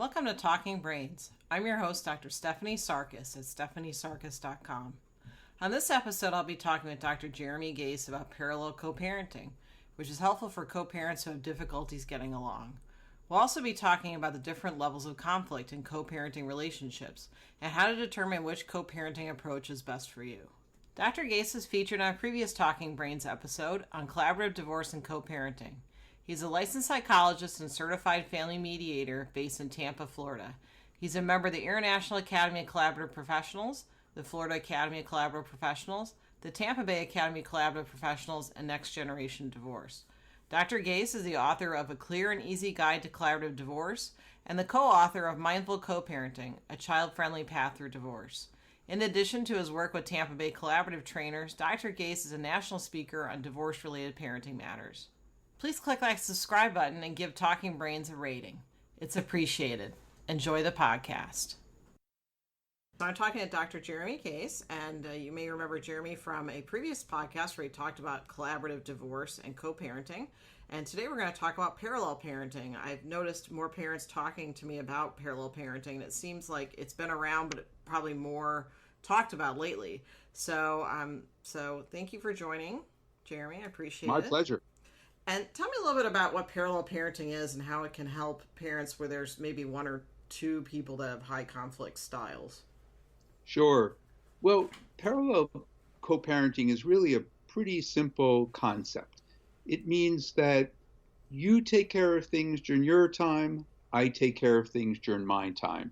Welcome to Talking Brains. I'm your host, Dr. Stephanie Sarkis at stephaniesarkis.com. On this episode, I'll be talking with Dr. Jeremy Gase about parallel co-parenting, which is helpful for co-parents who have difficulties getting along. We'll also be talking about the different levels of conflict in co-parenting relationships and how to determine which co-parenting approach is best for you. Dr. Gase is featured on a previous Talking Brains episode on collaborative divorce and co-parenting. He's a licensed psychologist and certified family mediator based in Tampa, Florida. He's a member of the International Academy of Collaborative Professionals, the Florida Academy of Collaborative Professionals, the Tampa Bay Academy of Collaborative Professionals, and Next Generation Divorce. Dr. Gase is the author of A Clear and Easy Guide to Collaborative Divorce and the co-author of Mindful Co-Parenting, A Child-Friendly Path Through Divorce. In addition to his work with Tampa Bay Collaborative Trainers, Dr. Gase is a national speaker on divorce-related parenting matters. Please click that subscribe button and give Talking Brains a rating. It's appreciated. Enjoy the podcast. So I'm talking to Dr. Jeremy Gase, and you may remember Jeremy from a previous podcast where he talked about collaborative divorce and co-parenting. And today we're going to talk about parallel parenting. I've noticed more parents talking to me about parallel parenting, and it seems like it's been around, but probably more talked about lately. So thank you for joining, Jeremy. I appreciate it. My pleasure. And tell me a little bit about what parallel parenting is and how it can help parents where there's maybe one or two people that have high conflict styles. Sure. Well, parallel co-parenting is really a pretty simple concept. It means that you take care of things during your time, I take care of things during my time.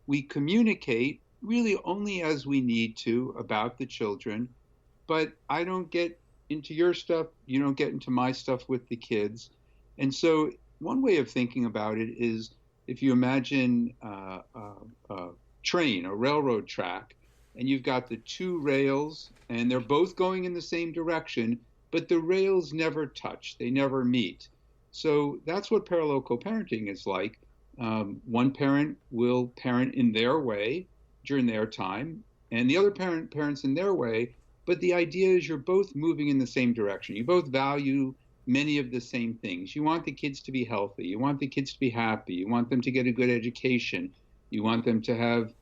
We communicate really only as we need to about the children, but I don't get into your stuff, you don't get into my stuff with the kids. And so one way of thinking about it is if you imagine a train, a railroad track, and you've got the two rails and they're both going in the same direction, but the rails never touch, they never meet. So that's what parallel co-parenting is like. One parent will parent in their way during their time, and the other parent parents in their way. But the idea is you're both moving in the same direction. You both value many of the same things. You want the kids to be healthy. You want the kids to be happy. You want them to get a good education. You want them to have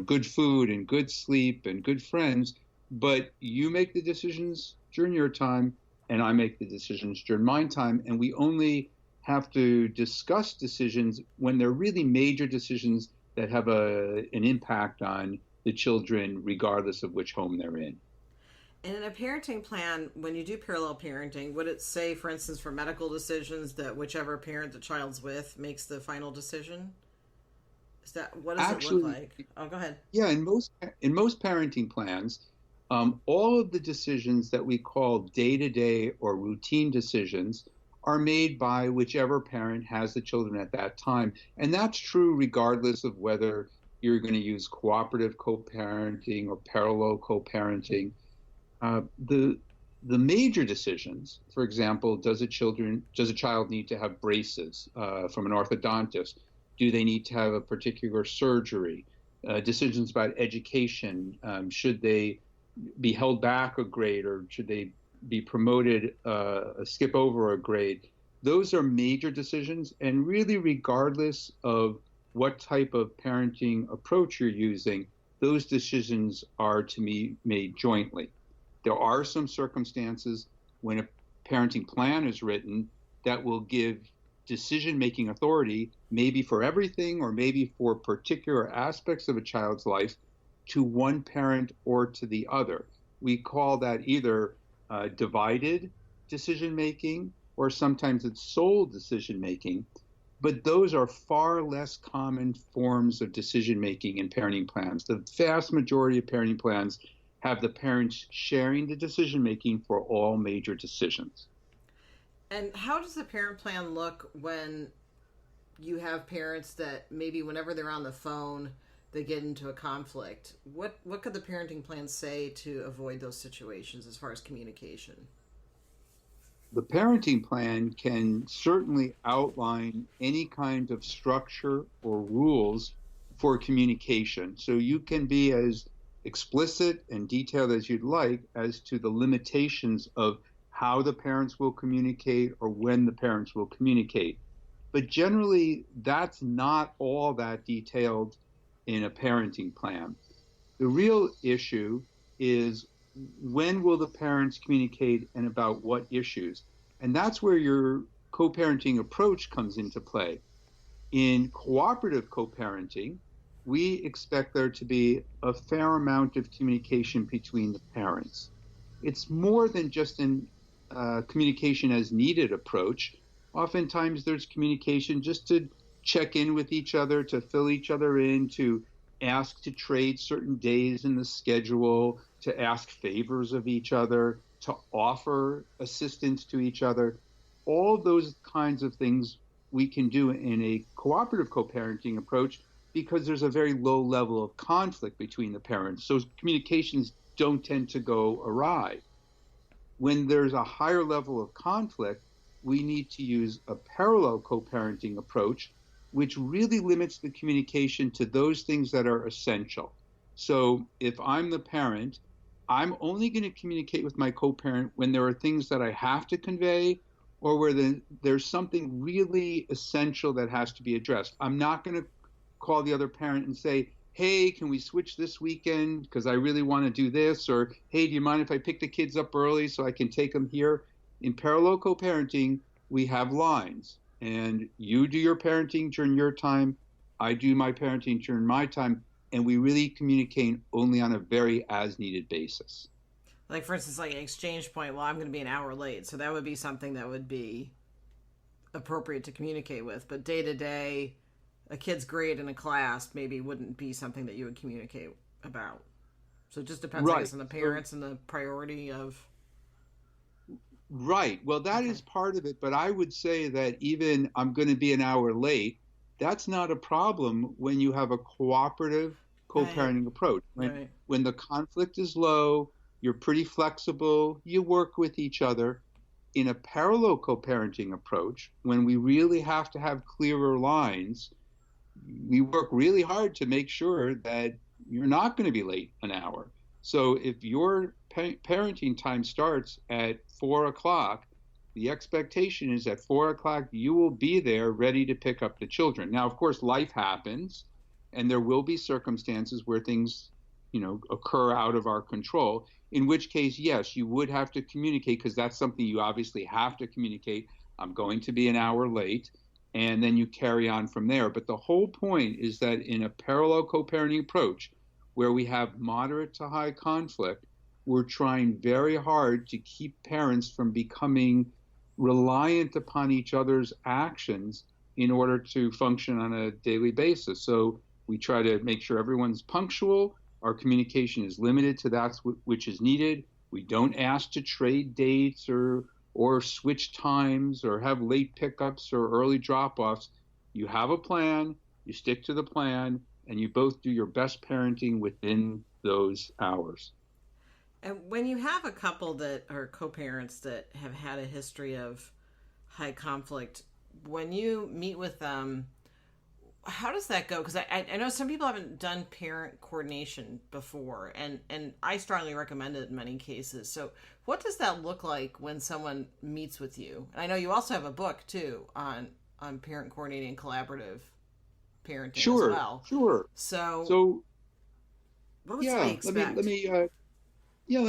good food and good sleep and good friends. But you make the decisions during your time, and I make the decisions during my time. And we only have to discuss decisions when they're really major decisions that have an impact on the children, regardless of which home they're in. And in a parenting plan, when you do parallel parenting, would it say, for instance, for medical decisions that whichever parent the child's with makes the final decision? Is that what does it look like? Oh, go ahead. Yeah, in most parenting plans, all of the decisions that we call day-to-day or routine decisions are made by whichever parent has the children at that time. And that's true regardless of whether you're going to use cooperative co-parenting or parallel co-parenting. The major decisions, for example, does a child need to have braces from an orthodontist? Do they need to have a particular surgery? Decisions about education, should they be held back a grade or should they be promoted, skip over a grade? Those are major decisions, and really regardless of what type of parenting approach you're using, those decisions are to be made jointly. There are some circumstances when a parenting plan is written that will give decision-making authority, maybe for everything or maybe for particular aspects of a child's life, to one parent or to the other. We call that either divided decision-making or sometimes it's sole decision-making. But those are far less common forms of decision-making in parenting plans. The vast majority of parenting plans have the parents sharing the decision-making for all major decisions. And how does the parent plan look when you have parents that maybe whenever they're on the phone, they get into a conflict? What could the parenting plan say to avoid those situations as far as communication? The parenting plan can certainly outline any kind of structure or rules for communication. So you can be as explicit and detailed as you'd like as to the limitations of how the parents will communicate or when the parents will communicate. But generally, that's not all that detailed in a parenting plan. The real issue is when will the parents communicate and about what issues? And that's where your co-parenting approach comes into play. In cooperative co-parenting, we expect there to be a fair amount of communication between the parents. It's more than just an communication as needed approach. Oftentimes there's communication just to check in with each other, to fill each other in, to ask to trade certain days in the schedule, to ask favors of each other, to offer assistance to each other. All those kinds of things we can do in a cooperative co-parenting approach because there's a very low level of conflict between the parents. So communications don't tend to go awry. When there's a higher level of conflict, we need to use a parallel co-parenting approach, which really limits the communication to those things that are essential. So if I'm the parent, I'm only going to communicate with my co-parent when there are things that I have to convey or where there's something really essential that has to be addressed. I'm not going to call the other parent and say, hey, can we switch this weekend because I really want to do this? Or, hey, do you mind if I pick the kids up early so I can take them here? In parallel co-parenting, we have lines. And you do your parenting during your time, I do my parenting during my time, and we really communicate only on a very as-needed basis. Like, for instance, like an exchange point, well, I'm going to be an hour late. So that would be something that would be appropriate to communicate with. But day to day, a kid's grade in a class maybe wouldn't be something that you would communicate about. So it just depends, I guess, on the parents and the priority of... Right. Well, that is part of it. But I would say that even I'm going to be an hour late, that's not a problem when you have a cooperative co-parenting approach. When the conflict is low, you're pretty flexible, you work with each other. In a parallel co-parenting approach, when we really have to have clearer lines, we work really hard to make sure that you're not going to be late an hour. So if your parenting time starts at 4 o'clock, the expectation is at 4 o'clock, you will be there ready to pick up the children. Now, of course, life happens, and there will be circumstances where things, occur out of our control, in which case, yes, you would have to communicate because that's something you obviously have to communicate. I'm going to be an hour late, and then you carry on from there. But the whole point is that in a parallel co-parenting approach, where we have moderate to high conflict, we're trying very hard to keep parents from becoming reliant upon each other's actions in order to function on a daily basis. So we try to make sure everyone's punctual. Our communication is limited to that which is needed. We don't ask to trade dates or switch times or have late pickups or early drop-offs. You have a plan, you stick to the plan, and you both do your best parenting within those hours. And when you have a couple that are co-parents that have had a history of high conflict, when you meet with them, how does that go? Because I know some people haven't done parent coordination before, and I strongly recommend it in many cases. So what does that look like when someone meets with you? And I know you also have a book, too, on parent coordinating and collaborative parenting as well. Sure. So what would they expect? Let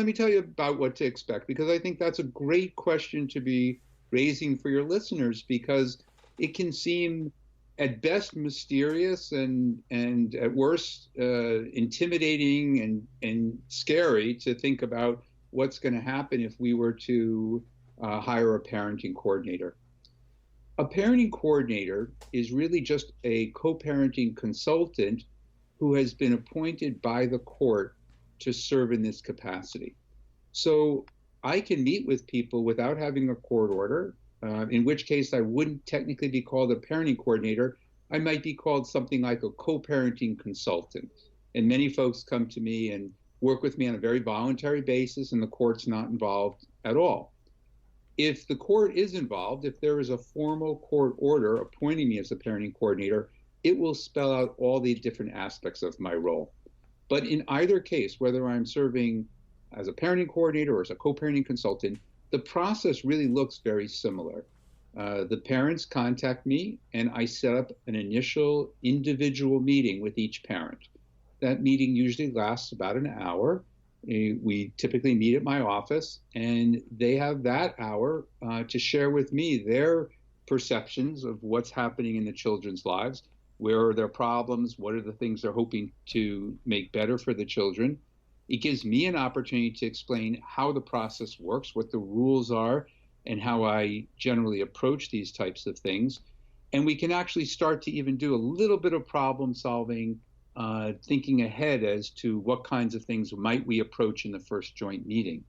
me tell you about what to expect, because I think that's a great question to be raising for your listeners, because it can seem at best mysterious and at worst intimidating and scary to think about what's going to happen if we were to hire a parenting coordinator. A parenting coordinator is really just a co-parenting consultant who has been appointed by the court to serve in this capacity. So I can meet with people without having a court order, in which case I wouldn't technically be called a parenting coordinator. I might be called something like a co-parenting consultant. And many folks come to me and work with me on a very voluntary basis, and the court's not involved at all. If the court is involved, if there is a formal court order appointing me as a parenting coordinator, it will spell out all the different aspects of my role. But in either case, whether I'm serving as a parenting coordinator or as a co-parenting consultant, the process really looks very similar. The parents contact me, and I set up an initial individual meeting with each parent. That meeting usually lasts about an hour. We typically meet at my office, and they have that hour to share with me their perceptions of what's happening in the children's lives. Where are their problems? What are the things they're hoping to make better for the children? It gives me an opportunity to explain how the process works, what the rules are, and how I generally approach these types of things. And we can actually start to even do a little bit of problem solving, thinking ahead as to what kinds of things might we approach in the first joint meeting.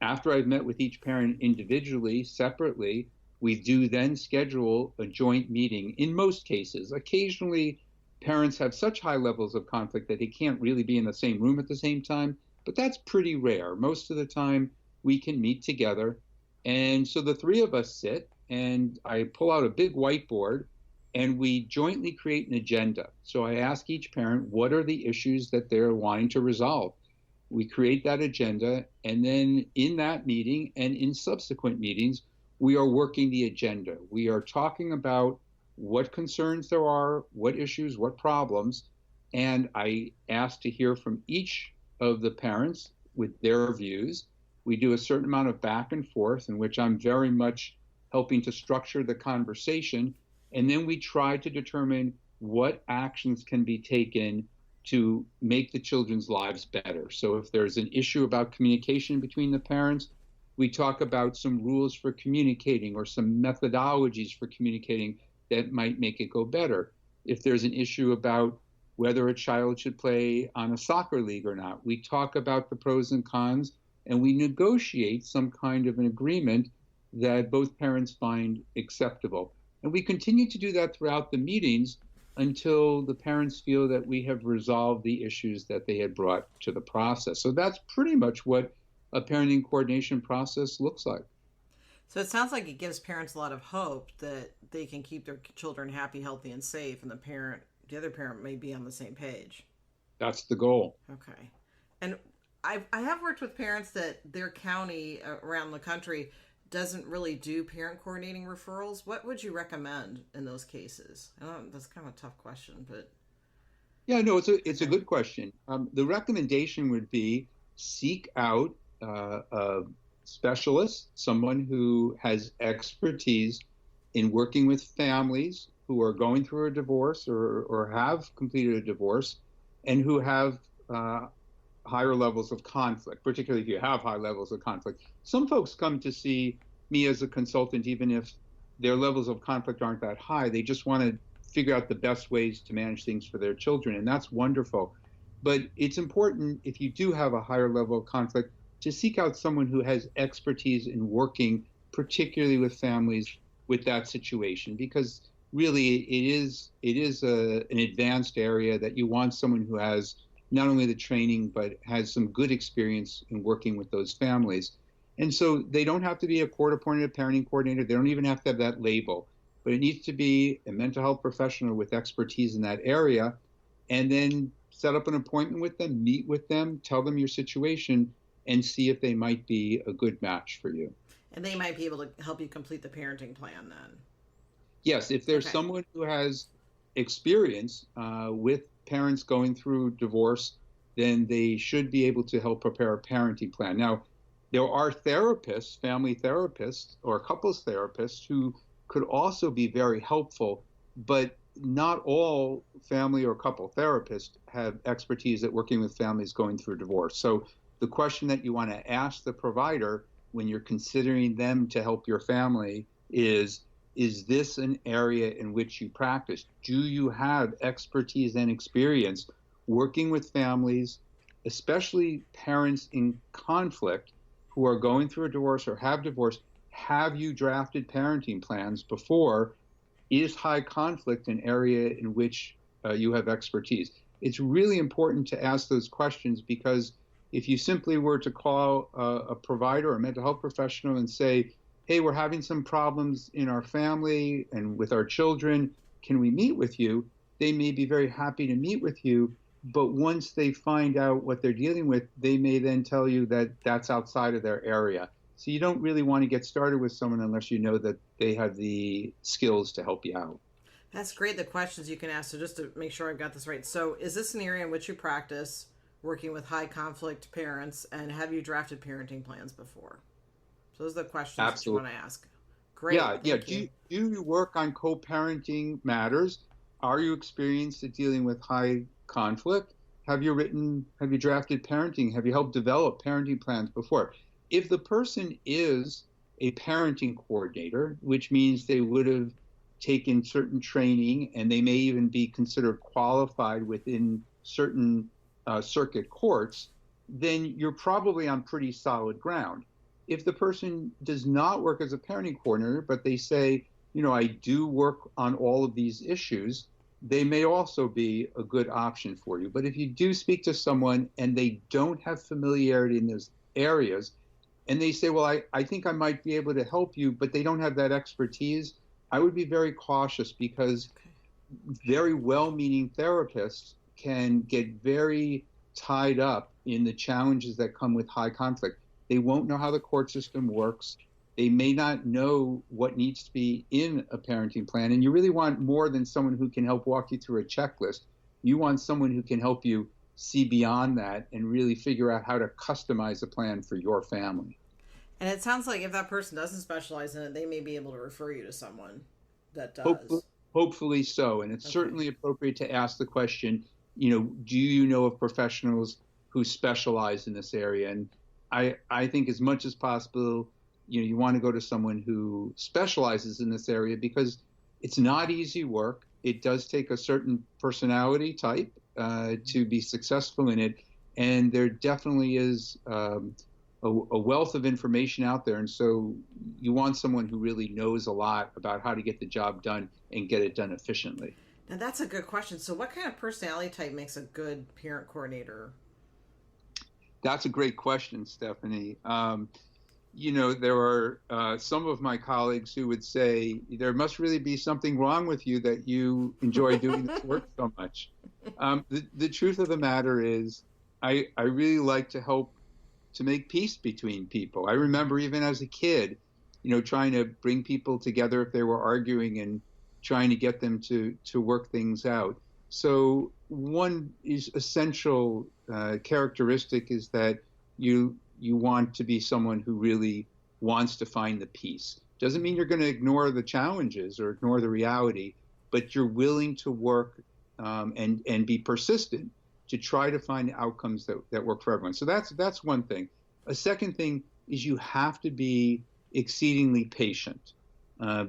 After I've met with each parent individually, separately, we do then schedule a joint meeting in most cases. Occasionally, parents have such high levels of conflict that they can't really be in the same room at the same time, but that's pretty rare. Most of the time, we can meet together. And so the three of us sit, and I pull out a big whiteboard, and we jointly create an agenda. So I ask each parent, what are the issues that they're wanting to resolve? We create that agenda, and then in that meeting and in subsequent meetings, we are working the agenda. We are talking about what concerns there are, what issues, what problems, and I ask to hear from each of the parents with their views. We do a certain amount of back and forth in which I'm very much helping to structure the conversation, and then we try to determine what actions can be taken to make the children's lives better. So if there's an issue about communication between the parents, we talk about some rules for communicating or some methodologies for communicating that might make it go better. If there's an issue about whether a child should play on a soccer league or not, we talk about the pros and cons, and we negotiate some kind of an agreement that both parents find acceptable. And we continue to do that throughout the meetings until the parents feel that we have resolved the issues that they had brought to the process. So that's pretty much what a parenting coordination process looks like. So it sounds like it gives parents a lot of hope that they can keep their children happy, healthy, and safe, and the other parent may be on the same page. That's the goal. Okay. And I have worked with parents that their county around the country doesn't really do parent coordinating referrals. What would you recommend in those cases? I know that's kind of a tough question, but Yeah, no, it's a good question. The recommendation would be seek out a specialist, someone who has expertise in working with families who are going through a divorce or have completed a divorce and who have higher levels of conflict, particularly if you have high levels of conflict. Some folks come to see me as a consultant, even if their levels of conflict aren't that high. They just want to figure out the best ways to manage things for their children, and that's wonderful. But it's important, if you do have a higher level of conflict, to seek out someone who has expertise in working, particularly with families with that situation, because really an advanced area that you want someone who has not only the training, but has some good experience in working with those families. And so they don't have to be a court-appointed parenting coordinator. They don't even have to have that label, but it needs to be a mental health professional with expertise in that area, and then set up an appointment with them, meet with them, tell them your situation, and see if they might be a good match for you. and they might be able to help you complete the parenting plan then. Yes, if there's Okay. someone who has experience with parents going through divorce, then they should be able to help prepare a parenting plan. Now, there are therapists, family therapists, or couples therapists who could also be very helpful, but not all family or couple therapists have expertise at working with families going through divorce. So the question that you want to ask the provider when you're considering them to help your family is this an area in which you practice? Do you have expertise and experience working with families, especially parents in conflict who are going through a divorce or have divorced? Have you drafted parenting plans before? Is high conflict an area in which you have expertise? It's really important to ask those questions, because if you simply were to call a provider or a mental health professional and say, hey, we're having some problems in our family and with our children, can we meet with you? They may be very happy to meet with you, but once they find out what they're dealing with, they may then tell you that that's outside of their area. So you don't really want to get started with someone unless you know that they have the skills to help you out. That's great, the questions you can ask. So just to make sure I've got this right. So is this an area in which you practice working with high conflict parents, and have you drafted parenting plans before? So those are the questions that you want Absolutely. to ask. Great, Yeah. thank you. Do you work on co-parenting matters? Are you experienced at dealing with high conflict? Have you drafted parenting? Have you helped develop parenting plans before? If the person is a parenting coordinator, which means they would have taken certain training and they may even be considered qualified within certain circuit courts, then you're probably on pretty solid ground. If the person does not work as a parenting coordinator, but they say, I do work on all of these issues, they may also be a good option for you. But if you do speak to someone and they don't have familiarity in those areas, and they say, well, I think I might be able to help you, but they don't have that expertise, I would be very cautious because Okay. very well-meaning therapists can get very tied up in the challenges that come with high conflict. They won't know how the court system works. They may not know what needs to be in a parenting plan. And you really want more than someone who can help walk you through a checklist. You want someone who can help you see beyond that and really figure out how to customize a plan for your family. And it sounds like if that person doesn't specialize in it, they may be able to refer you to someone that Hopefully, does. hopefully so. And it's Okay. certainly appropriate to ask the question, do you know of professionals who specialize in this area? And I think as much as possible, you want to go to someone who specializes in this area because it's not easy work. It does take a certain personality type to be successful in it. And there definitely is a wealth of information out there. And so you want someone who really knows a lot about how to get the job done and get it done efficiently. Now that's a good question. So what kind of personality type makes a good parent coordinator? That's a great question, Stephanie. There are some of my colleagues who would say there must really be something wrong with you that you enjoy doing this work so much. The truth of the matter is, I really like to help to make peace between people. I remember even as a kid, trying to bring people together if they were arguing and trying to get them to work things out. So one is essential characteristic is that you want to be someone who really wants to find the peace. Doesn't mean you're going to ignore the challenges or ignore the reality, but you're willing to work and be persistent to try to find outcomes that work for everyone. So that's one thing. A second thing is you have to be exceedingly patient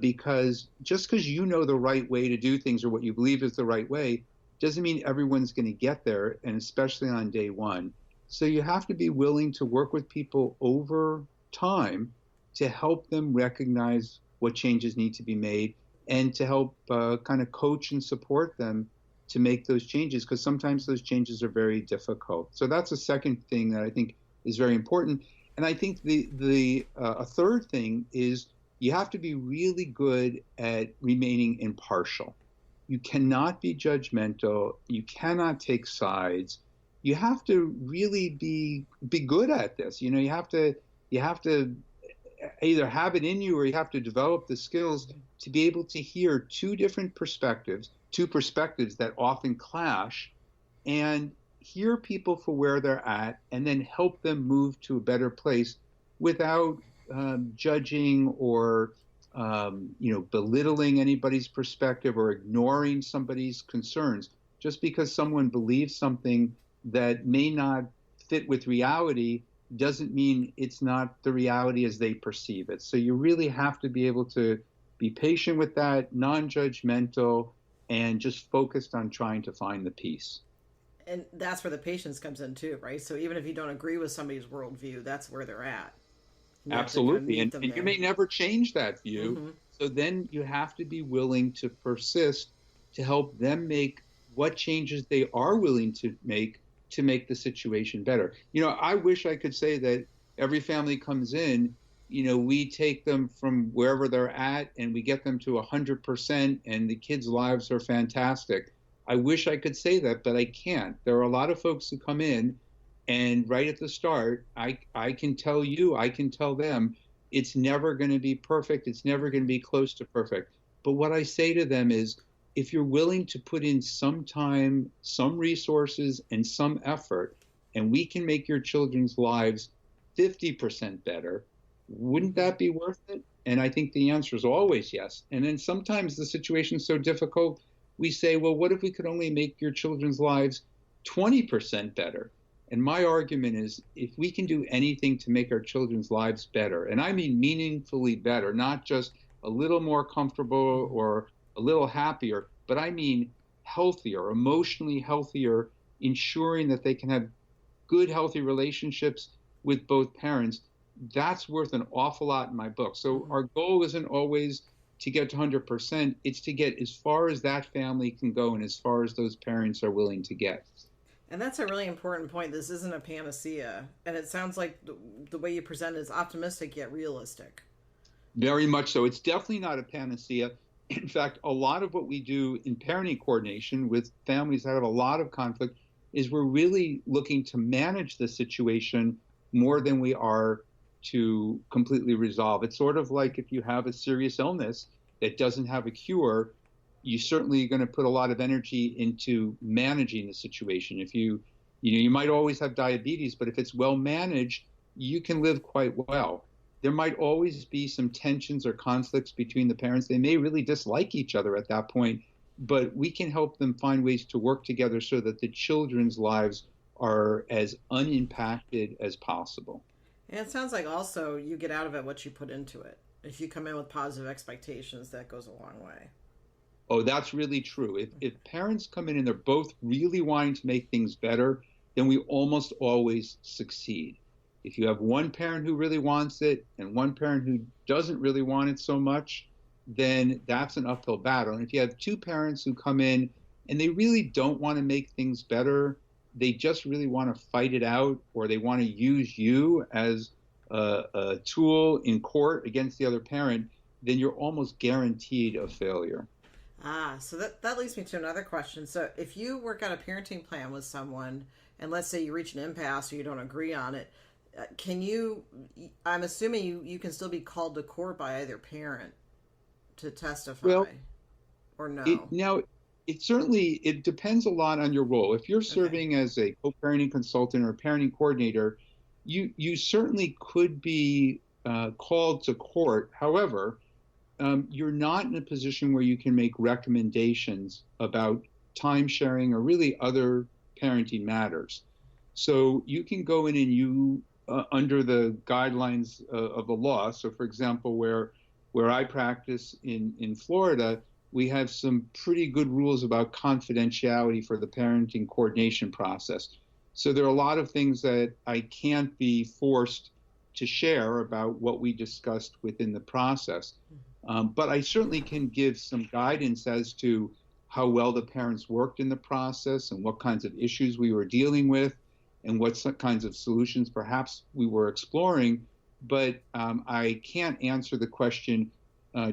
because just because you know the right way to do things or what you believe is the right way doesn't mean everyone's going to get there, and especially on day one. So you have to be willing to work with people over time to help them recognize what changes need to be made and to help kind of coach and support them to make those changes because sometimes those changes are very difficult. So that's a second thing that I think is very important. And I think the a third thing is you have to be really good at remaining impartial. You cannot be judgmental. You cannot take sides. You have to really be good at this. You have to either have it in you or you have to develop the skills to be able to hear two perspectives that often clash, and hear people for where they're at and then help them move to a better place without judging or belittling anybody's perspective or ignoring somebody's concerns. Just because someone believes something that may not fit with reality doesn't mean it's not the reality as they perceive it. So you really have to be able to be patient with that, non-judgmental, and just focused on trying to find the peace. And that's where the patience comes in too, right? So even if you don't agree with somebody's worldview, that's where they're at. And you have to kind of Absolutely. meet And them you there. may never change that view. Mm-hmm. So then you have to be willing to persist to help them make what changes they are willing to make the situation better. I wish I could say that every family comes in, we take them from wherever they're at and we get them to 100% and the kids' lives are fantastic. I wish I could say that, but I can't. There are a lot of folks who come in And right at the start, I can tell you, I can tell them, it's never going to be perfect. It's never going to be close to perfect. But what I say to them is, if you're willing to put in some time, some resources, and some effort, and we can make your children's lives 50% better, wouldn't that be worth it? And I think the answer is always yes. And then sometimes the situation's so difficult, we say, well, what if we could only make your children's lives 20% better? And my argument is, if we can do anything to make our children's lives better, and I mean meaningfully better, not just a little more comfortable or a little happier, but I mean healthier, emotionally healthier, ensuring that they can have good, healthy relationships with both parents, that's worth an awful lot in my book. So our goal isn't always to get to 100%. It's to get as far as that family can go and as far as those parents are willing to get. And that's a really important point. This isn't a panacea. And it sounds like the way you present it is optimistic yet realistic. Very much so. It's definitely not a panacea. In fact, a lot of what we do in parenting coordination with families that have a lot of conflict is we're really looking to manage the situation more than we are to completely resolve. It's sort of like if you have a serious illness that doesn't have a cure, you're certainly going to put a lot of energy into managing the situation. If you might always have diabetes, but if it's well managed, you can live quite well. There might always be some tensions or conflicts between the parents. They may really dislike each other at that point, but we can help them find ways to work together so that the children's lives are as unimpacted as possible. And it sounds like also you get out of it what you put into it. If you come in with positive expectations, that goes a long way. Oh, that's really true. If parents come in and they're both really wanting to make things better, then we almost always succeed. If you have one parent who really wants it and one parent who doesn't really want it so much, then that's an uphill battle. And if you have two parents who come in and they really don't want to make things better, they just really want to fight it out, or they want to use you as a tool in court against the other parent, then you're almost guaranteed a failure. So that leads me to another question. So if you work out a parenting plan with someone, and let's say you reach an impasse or you don't agree on it, I'm assuming you can still be called to court by either parent to testify, Well, or no? It depends a lot on your role. If you're serving as a co-parenting consultant or parenting coordinator, you certainly could be called to court. However, you're not in a position where you can make recommendations about time sharing or really other parenting matters. So you can go in and under the guidelines of the law. So, for example, where I practice in Florida, we have some pretty good rules about confidentiality for the parenting coordination process. So there are a lot of things that I can't be forced to share about what we discussed within the process. But I certainly can give some guidance as to how well the parents worked in the process and what kinds of issues we were dealing with and what kinds of solutions perhaps we were exploring. But I can't answer the question,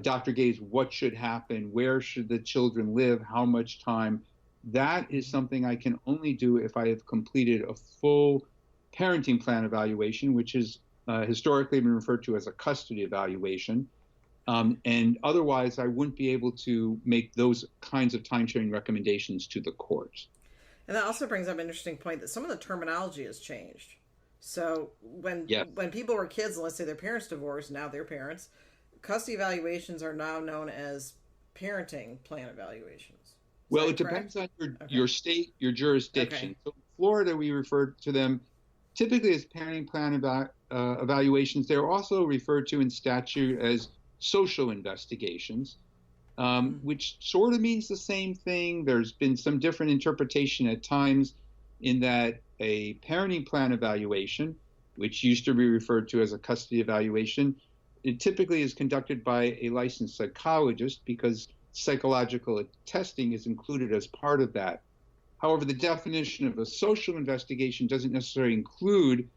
Dr. Gaze, what should happen? Where should the children live? How much time? That is something I can only do if I have completed a full parenting plan evaluation, which is historically been referred to as a custody evaluation. And otherwise, I wouldn't be able to make those kinds of time-sharing recommendations to the court. And that also brings up an interesting point that some of the terminology has changed. So when people were kids, and let's say their parents divorced, now they're parents, custody evaluations are now known as parenting plan evaluations. Well, it depends on your state, your jurisdiction. Okay. So in Florida, we refer to them typically as parenting plan evaluations. They're also referred to in statute as social investigations, which sort of means the same thing. There's been some different interpretation at times in that a parenting plan evaluation, which used to be referred to as a custody evaluation, it typically is conducted by a licensed psychologist because psychological testing is included as part of that. However, the definition of a social investigation doesn't necessarily include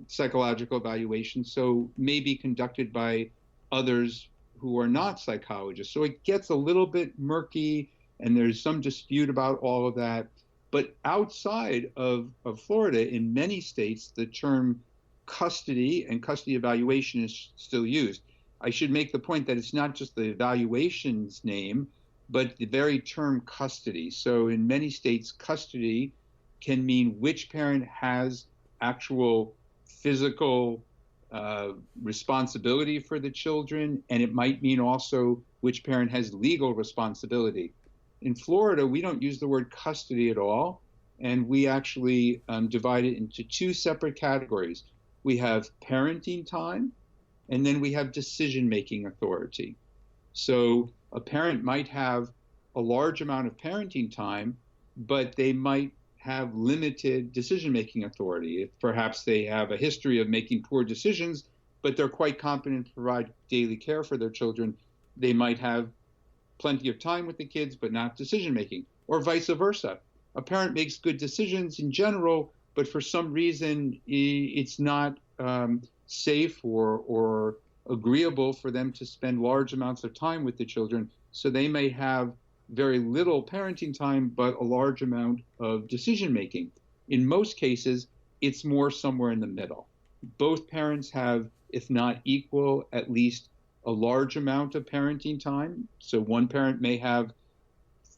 psychological evaluation, so may be conducted by others who are not psychologists. So it gets a little bit murky, and there's some dispute about all of that. But outside of Florida, in many states, the term custody and custody evaluation is still used. I should make the point that it's not just the evaluation's name, but the very term custody. So in many states, custody can mean which parent has actual physical responsibility for the children, and it might mean also which parent has legal responsibility. In Florida, we don't use the word custody at all, and we actually divide it into two separate categories. We have parenting time, and then we have decision-making authority. So a parent might have a large amount of parenting time, but they might have limited decision-making authority. If perhaps they have a history of making poor decisions, but they're quite competent to provide daily care for their children, they might have plenty of time with the kids, but not decision-making, or vice versa. A parent makes good decisions in general, but for some reason, it's not safe or agreeable for them to spend large amounts of time with the children. So they may have very little parenting time, but a large amount of decision making. In most cases, it's more somewhere in the middle. Both parents have, if not equal, at least a large amount of parenting time. So one parent may have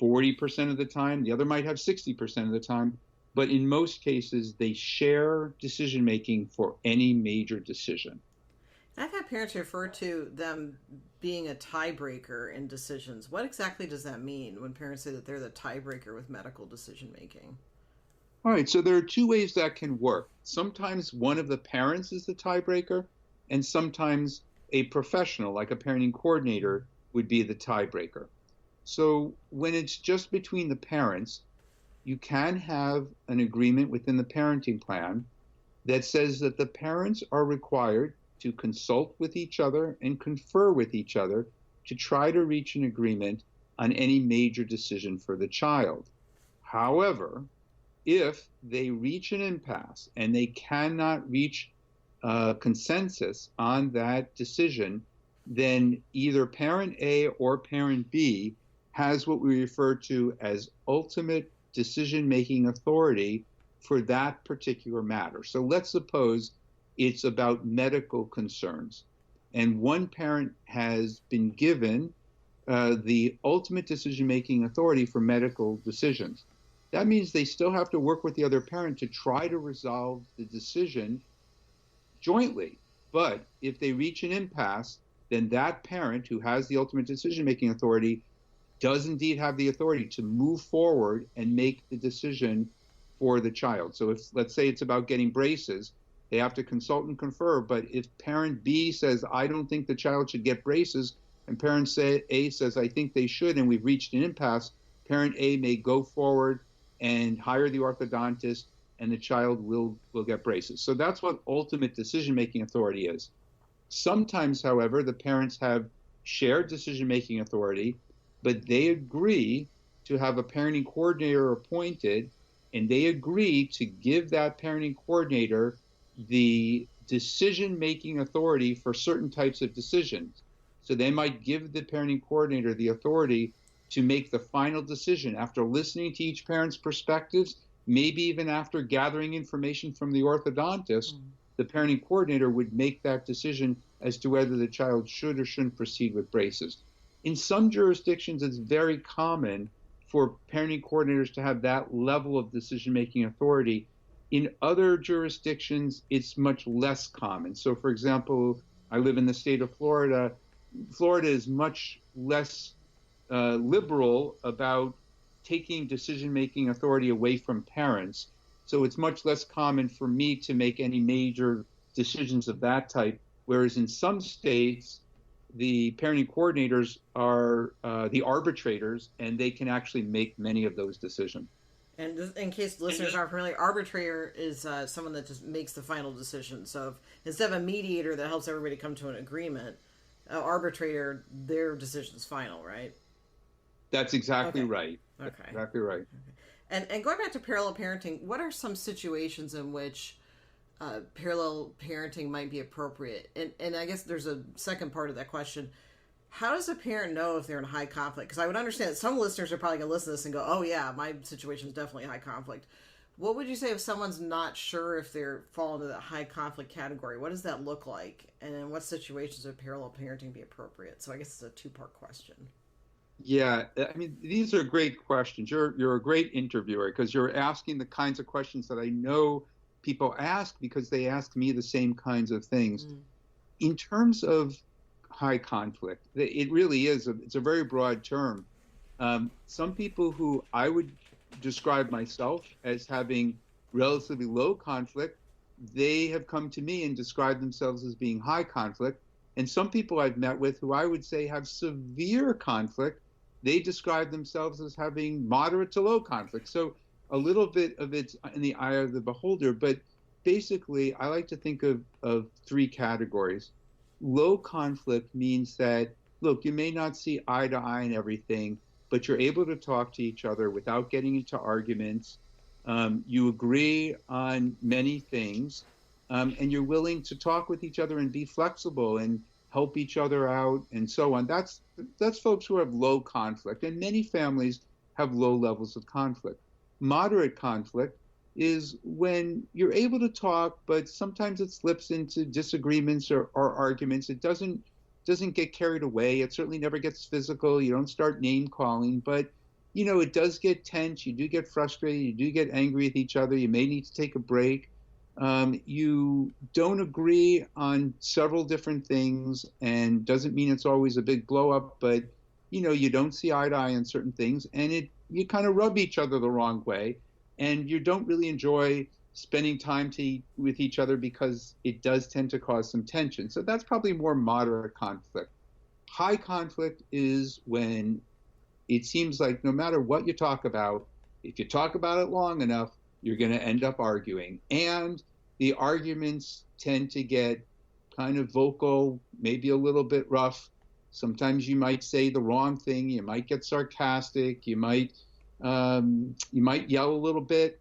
40% of the time, the other might have 60% of the time. But in most cases, they share decision making for any major decision. I've had parents refer to them being a tiebreaker in decisions. What exactly does that mean when parents say that they're the tiebreaker with medical decision making? All right, so there are two ways that can work. Sometimes one of the parents is the tiebreaker, and sometimes a professional, like a parenting coordinator, would be the tiebreaker. So when it's just between the parents, you can have an agreement within the parenting plan that says that the parents are required to consult with each other and confer with each other to try to reach an agreement on any major decision for the child. However, if they reach an impasse and they cannot reach a consensus on that decision, then either parent A or parent B has what we refer to as ultimate decision-making authority for that particular matter. So let's suppose it's about medical concerns, and one parent has been given the ultimate decision-making authority for medical decisions. That means they still have to work with the other parent to try to resolve the decision jointly. But if they reach an impasse, then that parent who has the ultimate decision-making authority does indeed have the authority to move forward and make the decision for the child. So if, let's say it's about getting braces, they have to consult and confer. But if parent B says, I don't think the child should get braces, and parent A says, I think they should, and we've reached an impasse, parent A may go forward and hire the orthodontist, and the child will get braces. So that's what ultimate decision-making authority is. Sometimes, however, the parents have shared decision-making authority, but they agree to have a parenting coordinator appointed, and they agree to give that parenting coordinator the decision-making authority for certain types of decisions. So they might give the parenting coordinator the authority to make the final decision after listening to each parent's perspectives, maybe even after gathering information from the orthodontist. The parenting coordinator would make that decision as to whether the child should or shouldn't proceed with braces. In some jurisdictions, it's very common for parenting coordinators to have that level of decision-making authority. In other jurisdictions, it's much less common. So, for example, I live in the state of Florida. Florida is much less liberal about taking decision-making authority away from parents. So it's much less common for me to make any major decisions of that type, whereas in some states, the parenting coordinators are the arbitrators, and they can actually make many of those decisions. And in case listeners aren't familiar, arbitrator is someone that just makes the final decision. So if, instead of a mediator that helps everybody come to an agreement, arbitrator, their decision is final, right? That's exactly right. Okay. That's exactly right. Okay. And going back to parallel parenting, what are some situations in which parallel parenting might be appropriate? And I guess there's a second part of that question. How does a parent know if they're in high conflict? Because I would understand that some listeners are probably going to listen to this and go, oh, yeah, my situation is definitely high conflict. What would you say if someone's not sure if they're fall into that high conflict category? What does that look like? And in what situations would parallel parenting be appropriate? So I guess it's a two-part question. Yeah, I mean, these are great questions. You're a great interviewer because you're asking the kinds of questions that I know people ask because they ask me the same kinds of things. Mm. In terms of high conflict, it really is. It's a very broad term. Some people who I would describe myself as having relatively low conflict, they have come to me and described themselves as being high conflict. And some people I've met with who I would say have severe conflict, they describe themselves as having moderate to low conflict. So a little bit of it's in the eye of the beholder, but basically I like to think of three categories. Low conflict means that, look, you may not see eye to eye in everything, but you're able to talk to each other without getting into arguments. You agree on many things, and you're willing to talk with each other and be flexible and help each other out and so on. That's folks who have low conflict, and many families have low levels of conflict. Moderate conflict is when you're able to talk, but sometimes it slips into disagreements or arguments. It doesn't get carried away. It certainly never gets physical. You don't start name calling, but it does get tense. You do get frustrated. You do get angry with each other. You may need to take a break. You don't agree on several different things, and doesn't mean it's always a big blow up, but you don't see eye to eye on certain things, and you kind of rub each other the wrong way, and you don't really enjoy spending time with each other because it does tend to cause some tension. So that's probably more moderate conflict. High conflict is when it seems like no matter what you talk about, if you talk about it long enough, you're going to end up arguing. And the arguments tend to get kind of vocal, maybe a little bit rough. Sometimes you might say the wrong thing. You might get sarcastic. You might yell a little bit.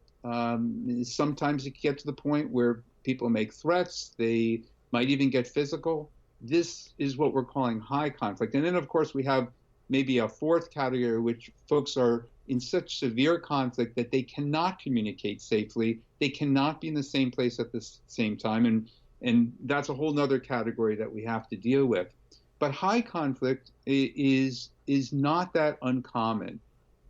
Sometimes it can get to the point where people make threats. They might even get physical. This is what we're calling high conflict. And then, of course, we have maybe a fourth category, which folks are in such severe conflict that they cannot communicate safely. They cannot be in the same place at the same time. And that's a whole nother category that we have to deal with. But high conflict is not that uncommon.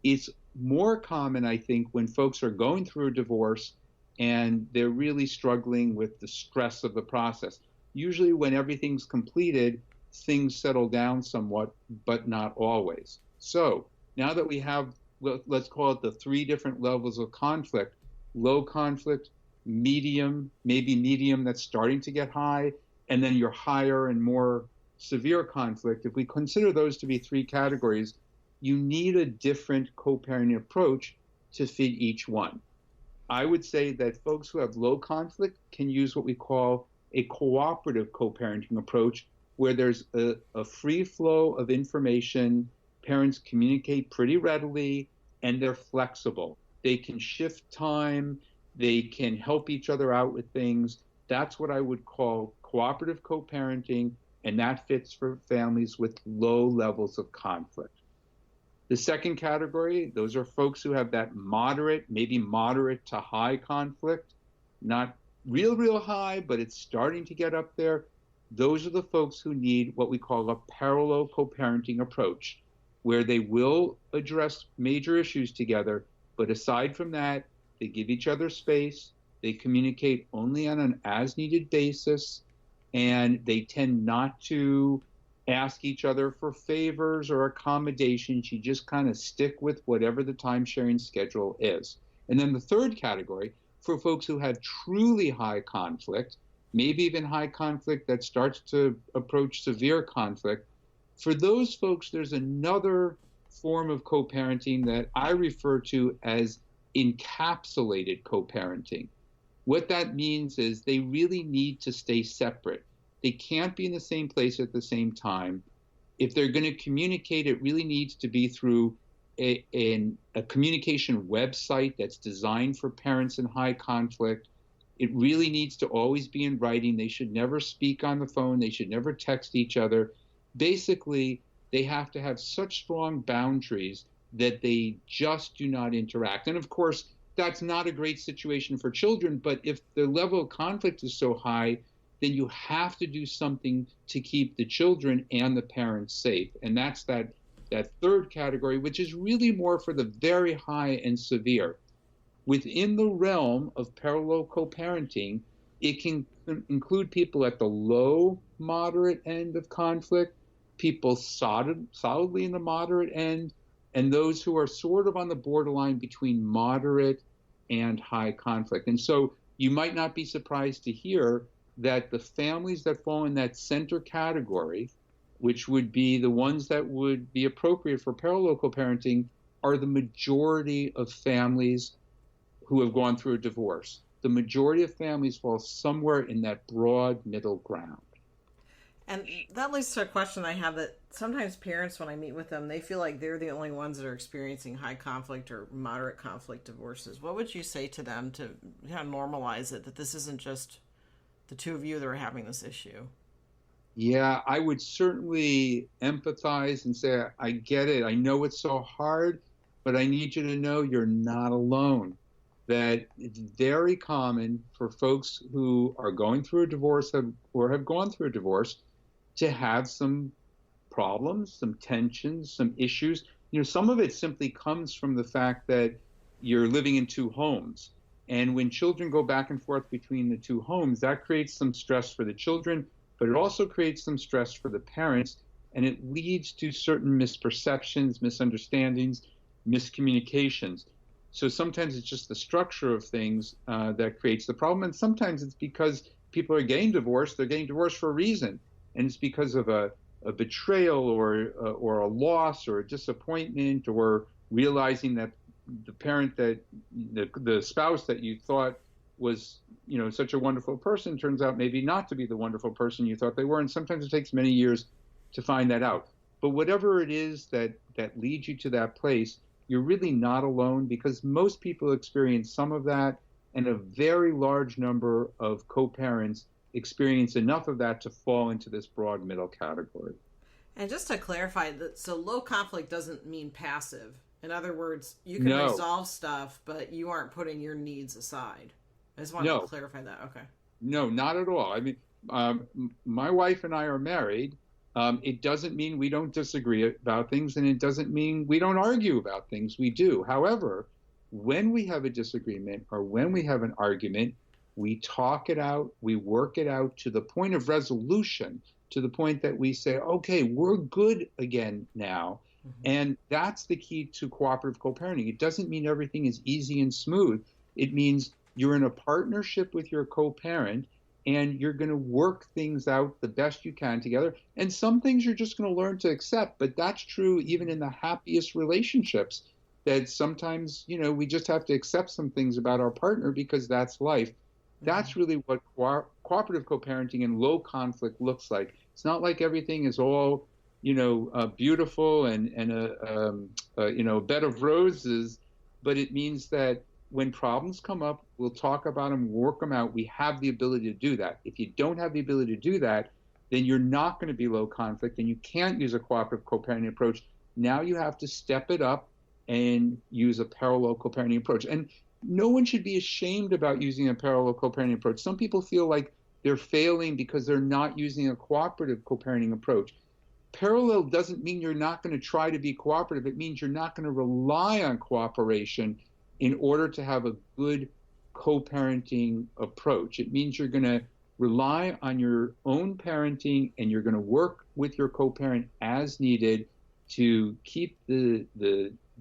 It's more common, I think, when folks are going through a divorce and they're really struggling with the stress of the process. Usually when everything's completed, things settle down somewhat, but not always. So now that we have, let's call it the three different levels of conflict: low conflict, medium, maybe medium that's starting to get high, and then your higher and more severe conflict. If we consider those to be three categories, you need a different co-parenting approach to fit each one. I would say that folks who have low conflict can use what we call a cooperative co-parenting approach, where there's a free flow of information. Parents communicate pretty readily, and they're flexible. They can shift time. They can help each other out with things. That's what I would call cooperative co-parenting, and that fits for families with low levels of conflict. The second category, those are folks who have that moderate, maybe moderate to high conflict, not real high, but it's starting to get up there. Those are the folks who need what we call a parallel co-parenting approach, where they will address major issues together, but aside from that, they give each other space, they communicate only on an as-needed basis, and they tend not to ask each other for favors or accommodations. You just kind of stick with whatever the time-sharing schedule is. And then the third category, for folks who have truly high conflict, maybe even high conflict that starts to approach severe conflict, for those folks, there's another form of co-parenting that I refer to as encapsulated co-parenting. What that means is they really need to stay separate. They can't be in the same place at the same time. If they're going to communicate, it really needs to be through a communication website that's designed for parents in high conflict. It really needs to always be in writing. They should never speak on the phone. They should never text each other. Basically, they have to have such strong boundaries that they just do not interact. And of course, that's not a great situation for children, but if the level of conflict is so high, then you have to do something to keep the children and the parents safe. And that's that third category, which is really more for the very high and severe. Within the realm of parallel co-parenting, it can include people at the low, moderate end of conflict, people solidly in the moderate end, and those who are sort of on the borderline between moderate and high conflict. And so you might not be surprised to hear that the families that fall in that center category, which would be the ones that would be appropriate for parallel co-parenting, are the majority of families who have gone through a divorce. The majority of families fall somewhere in that broad middle ground. And that leads to a question I have, that sometimes parents, when I meet with them, they feel like they're the only ones that are experiencing high conflict or moderate conflict divorces. What would you say to them to kind of normalize it, that this isn't just the two of you that are having this issue? Yeah, I would certainly empathize and say, I get it. I know it's so hard, but I need you to know you're not alone. That it's very common for folks who are going through a divorce or have gone through a divorce to have some problems, some tensions, some issues. Some of it simply comes from the fact that you're living in two homes. And when children go back and forth between the two homes, that creates some stress for the children, but it also creates some stress for the parents. And it leads to certain misperceptions, misunderstandings, miscommunications. So sometimes it's just the structure of things that creates the problem. And sometimes it's because people are getting divorced. They're getting divorced for a reason. And it's because of a betrayal or a loss or a disappointment, or realizing that the parent that the spouse that you thought was such a wonderful person turns out maybe not to be the wonderful person you thought they were. And sometimes it takes many years to find that out. But whatever it is that leads you to that place, you're really not alone, because most people experience some of that, and a very large number of co-parents experience enough of that to fall into this broad middle category. And just to clarify, so low conflict doesn't mean passive. In other words, you can No. resolve stuff, but you aren't putting your needs aside. I just wanted No. to clarify that. Okay. No, not at all. I mean, my wife and I are married. It doesn't mean we don't disagree about things, and it doesn't mean we don't argue about things. We do. However, when we have a disagreement or when we have an argument, we talk it out, we work it out to the point of resolution, to the point that we say, okay, we're good again now. Mm-hmm. And that's the key to cooperative co-parenting. It doesn't mean everything is easy and smooth. It means you're in a partnership with your co-parent, and you're going to work things out the best you can together. And some things you're just going to learn to accept, but that's true even in the happiest relationships, that sometimes, we just have to accept some things about our partner because that's life. That's really what cooperative co-parenting in low conflict looks like. It's not like everything is all, beautiful and a bed of roses, but it means that when problems come up, we'll talk about them, work them out. We have the ability to do that. If you don't have the ability to do that, then you're not going to be low conflict, and you can't use a cooperative co-parenting approach. Now you have to step it up and use a parallel co-parenting approach. And no one should be ashamed about using a parallel co-parenting approach. Some people feel like they're failing because they're not using a cooperative co-parenting approach. Parallel doesn't mean you're not going to try to be cooperative. It means you're not going to rely on cooperation in order to have a good co-parenting approach. It means you're going to rely on your own parenting, and you're going to work with your co-parent as needed to keep the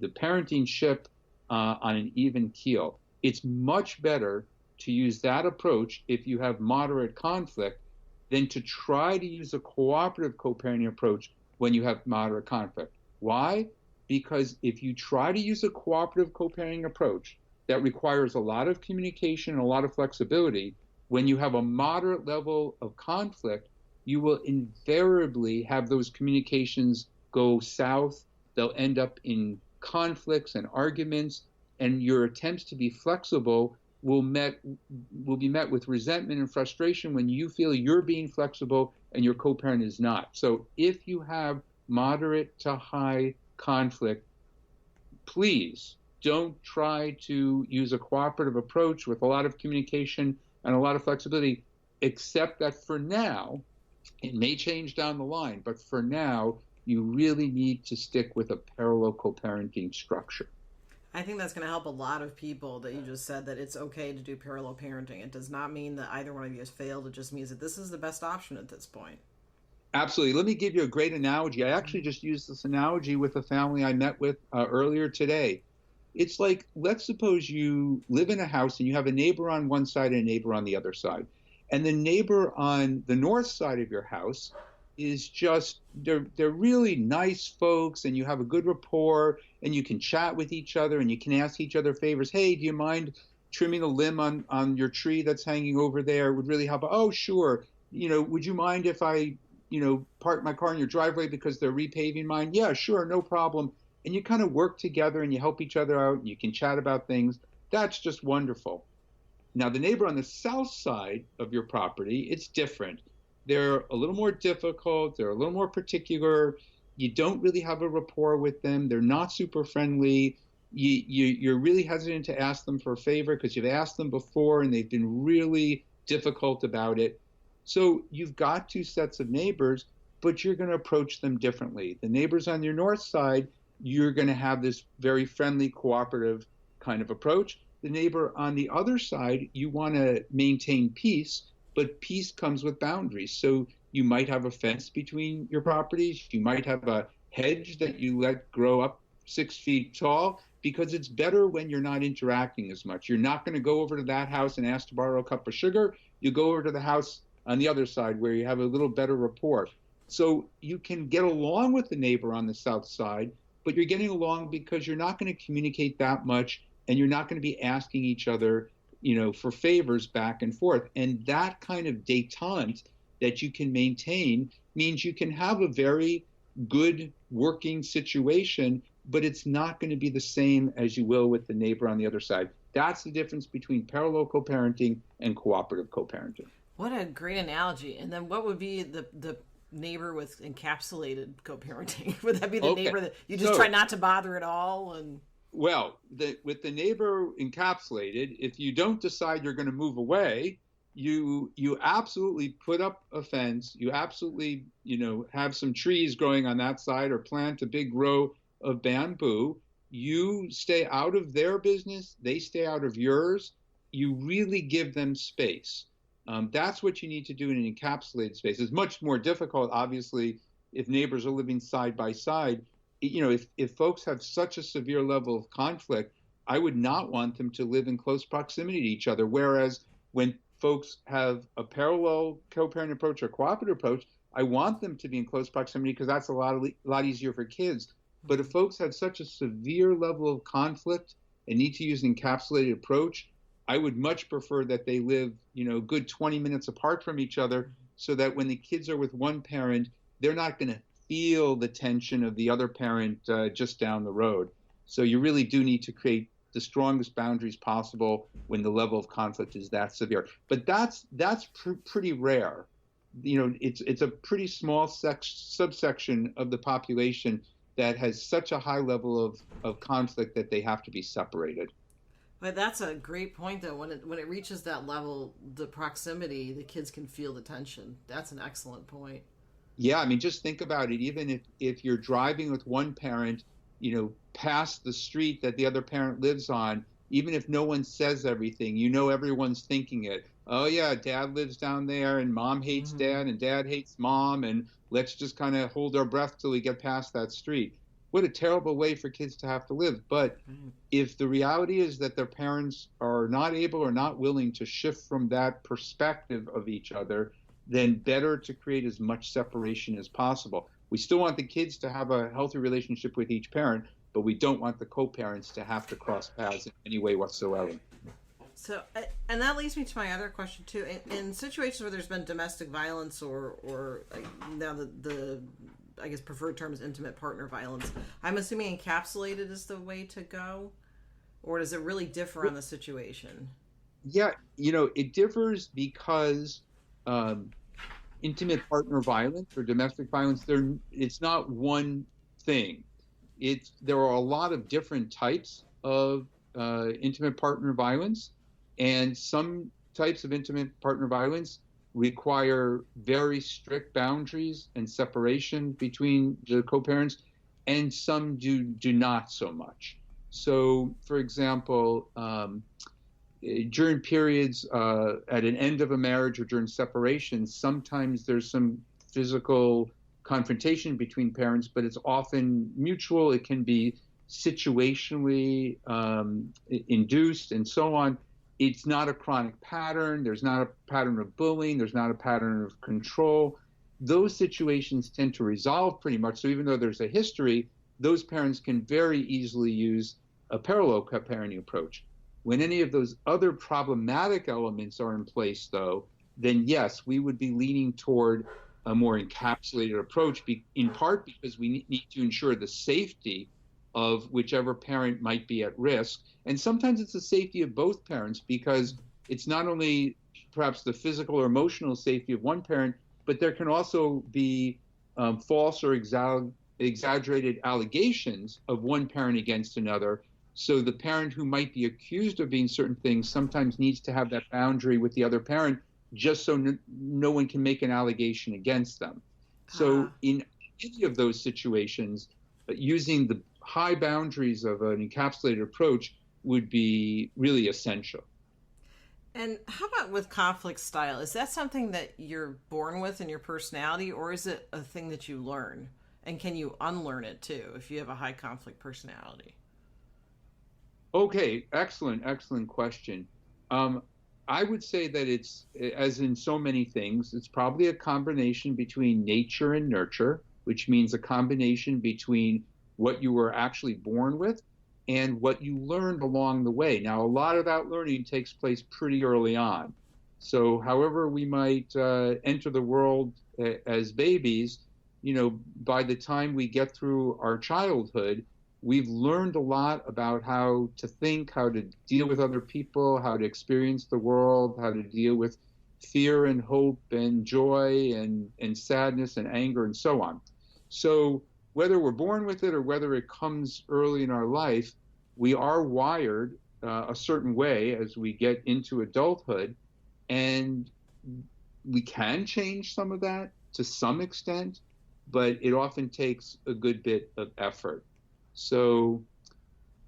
parenting ship on an even keel. It's much better to use that approach if you have moderate conflict than to try to use a cooperative co-parenting approach when you have moderate conflict. Why? Because if you try to use a cooperative co-parenting approach that requires a lot of communication and a lot of flexibility, when you have a moderate level of conflict, you will invariably have those communications go south. They'll end up in conflicts and arguments, and your attempts to be flexible will be met with resentment and frustration when you feel you're being flexible and your co-parent is not. So if you have moderate to high conflict, please don't try to use a cooperative approach with a lot of communication and a lot of flexibility, except that for now, it may change down the line, but for now, you really need to stick with a parallel co-parenting structure. I think that's going to help a lot of people that you just said that it's okay to do parallel parenting. It does not mean that either one of you has failed. It just means that this is the best option at this point. Absolutely. Let me give you a great analogy. I actually just used this analogy with a family I met with earlier today. It's like, let's suppose you live in a house and you have a neighbor on one side and a neighbor on the other side. And the neighbor on the north side of your house is just, they're really nice folks, and you have a good rapport, and you can chat with each other, and you can ask each other favors. Hey, do you mind trimming a limb on your tree that's hanging over there? It would really help. Oh, sure. Would you mind if I park my car in your driveway because they're repaving mine? Yeah, sure, no problem. And you kind of work together and you help each other out and you can chat about things. That's just wonderful. Now, the neighbor on the south side of your property, it's different. They're a little more difficult. They're a little more particular. You don't really have a rapport with them. They're not super friendly. You're really hesitant to ask them for a favor because you've asked them before and they've been really difficult about it. So you've got two sets of neighbors, but you're going to approach them differently. The neighbors on your north side, you're going to have this very friendly, cooperative kind of approach. The neighbor on the other side, you want to maintain peace, but peace comes with boundaries. So you might have a fence between your properties. You might have a hedge that you let grow up 6 feet tall, because it's better when you're not interacting as much. You're not going to go over to that house and ask to borrow a cup of sugar. You go over to the house on the other side where you have a little better rapport. So you can get along with the neighbor on the south side, but you're getting along because you're not going to communicate that much, and you're not going to be asking each other, for favors back and forth. And that kind of détente that you can maintain means you can have a very good working situation, but it's not going to be the same as you will with the neighbor on the other side. That's the difference between parallel co-parenting and cooperative co-parenting. What a great analogy. And then what would be the neighbor with encapsulated co-parenting? Would that be the neighbor that you just try not to bother at all? And well, with the neighbor encapsulated, if you don't decide you're going to move away, you absolutely put up a fence. You absolutely, have some trees growing on that side, or plant a big row of bamboo. You stay out of their business. They stay out of yours. You really give them space. That's what you need to do in an encapsulated space. It's much more difficult, obviously, if neighbors are living side by side. If folks have such a severe level of conflict, I would not want them to live in close proximity to each other. Whereas when folks have a parallel co-parent approach or cooperative approach, I want them to be in close proximity because that's a lot easier for kids. But if folks have such a severe level of conflict and need to use an encapsulated approach, I would much prefer that they live, a good 20 minutes apart from each other, so that when the kids are with one parent, they're not going to feel the tension of the other parent just down the road. So you really do need to create the strongest boundaries possible when the level of conflict is that severe. But that's pretty rare. It's a pretty small subsection of the population that has such a high level of conflict that they have to be separated. But that's a great point, though. When it reaches that level, the proximity, the kids can feel the tension. That's an excellent point. Yeah, just think about it. Even if you're driving with one parent, past the street that the other parent lives on, even if no one says everything, everyone's thinking it. Oh yeah, dad lives down there, and mom hates dad, and dad hates mom, and let's just kind of hold our breath till we get past that street. What a terrible way for kids to have to live. But if the reality is that their parents are not able or not willing to shift from that perspective of each other, then better to create as much separation as possible. We still want the kids to have a healthy relationship with each parent, but we don't want the co-parents to have to cross paths in any way whatsoever. So, and that leads me to my other question too. In situations where there's been domestic violence or now the I guess preferred term is intimate partner violence, I'm assuming encapsulated is the way to go, or does it really differ on the situation? Yeah, it differs because intimate partner violence or domestic violence, it's not one thing. There are a lot of different types of intimate partner violence, and some types of intimate partner violence require very strict boundaries and separation between the co-parents, and some do not so much. So, for example, during periods at an end of a marriage or during separation, sometimes there's some physical confrontation between parents, but it's often mutual. It can be situationally induced and so on. It's not a chronic pattern. There's not a pattern of bullying. There's not a pattern of control. Those situations tend to resolve pretty much. So even though there's a history, those parents can very easily use a parallel co-parenting approach. When any of those other problematic elements are in place, though, then yes, we would be leaning toward a more encapsulated approach, in part because we need to ensure the safety of whichever parent might be at risk. And sometimes it's the safety of both parents, because it's not only perhaps the physical or emotional safety of one parent, but there can also be false or exaggerated allegations of one parent against another. So the parent who might be accused of being certain things sometimes needs to have that boundary with the other parent, just so no one can make an allegation against them. So in any of those situations, using the high boundaries of an encapsulated approach would be really essential. And how about with conflict style? Is that something that you're born with in your personality, or is it a thing that you learn? And can you unlearn it too if you have a high conflict personality? Okay, excellent question. I would say that it's, as in so many things, it's probably a combination between nature and nurture, which means a combination between what you were actually born with and what you learned along the way. Now, a lot of that learning takes place pretty early on. So however we might enter the world as babies, by the time we get through our childhood, we've learned a lot about how to think, how to deal with other people, how to experience the world, how to deal with fear and hope and joy and sadness and anger and so on. So whether we're born with it or whether it comes early in our life, we are wired a certain way as we get into adulthood, and we can change some of that to some extent, but it often takes a good bit of effort. So,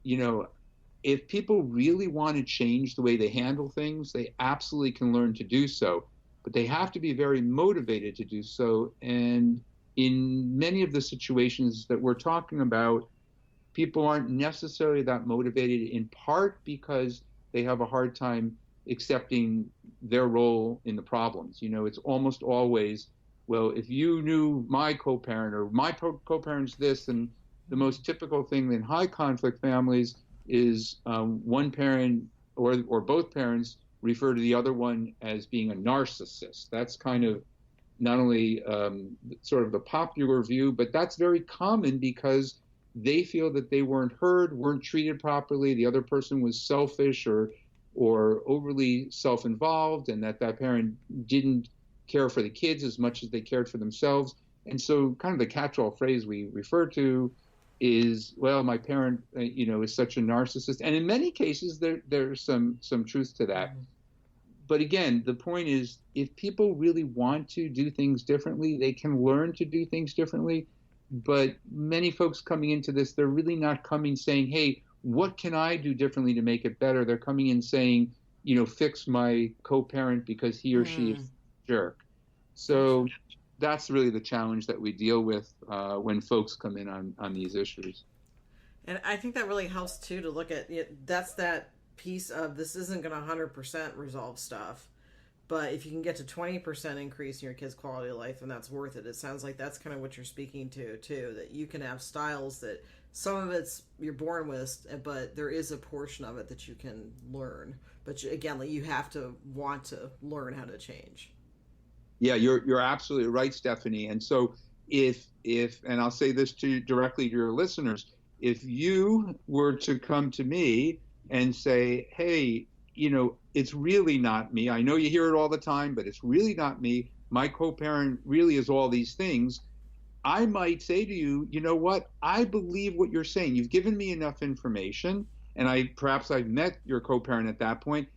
if people really want to change the way they handle things, they absolutely can learn to do so, but they have to be very motivated to do so. And in many of the situations that we're talking about, people aren't necessarily that motivated, in part because they have a hard time accepting their role in the problems. It's almost always, well, if you knew my co-parent or my co-parent's this, and the most typical thing in high conflict families is one parent or both parents refer to the other one as being a narcissist. That's kind of not only sort of the popular view, but that's very common because they feel that they weren't heard, weren't treated properly, the other person was selfish or overly self-involved, and that parent didn't care for the kids as much as they cared for themselves. And so kind of the catch-all phrase we refer to is, well, my parent, is such a narcissist. And in many cases, there's some truth to that. Mm-hmm. But again, the point is, if people really want to do things differently, they can learn to do things differently. But many folks coming into this, they're really not coming saying, hey, what can I do differently to make it better? They're coming in saying, fix my co-parent because he or she is a jerk. So that's really the challenge that we deal with when folks come in on these issues. And I think that really helps too to look at it. That's that piece of, this isn't going to 100% resolve stuff, but if you can get to 20% increase in your kids' quality of life, then that's worth it. It sounds like that's kind of what you're speaking to too, that you can have styles that some of it's you're born with, but there is a portion of it that you can learn. But again, you have to want to learn how to change. Yeah, you're absolutely right, Stephanie. And so if and I'll say this directly to your listeners, if you were to come to me and say, hey, it's really not me. I know you hear it all the time, but it's really not me. my co-parent really is all these things, I might say to you, you know what? I believe what you're saying. You've given me enough information, and perhaps I've met your co-parent at that point,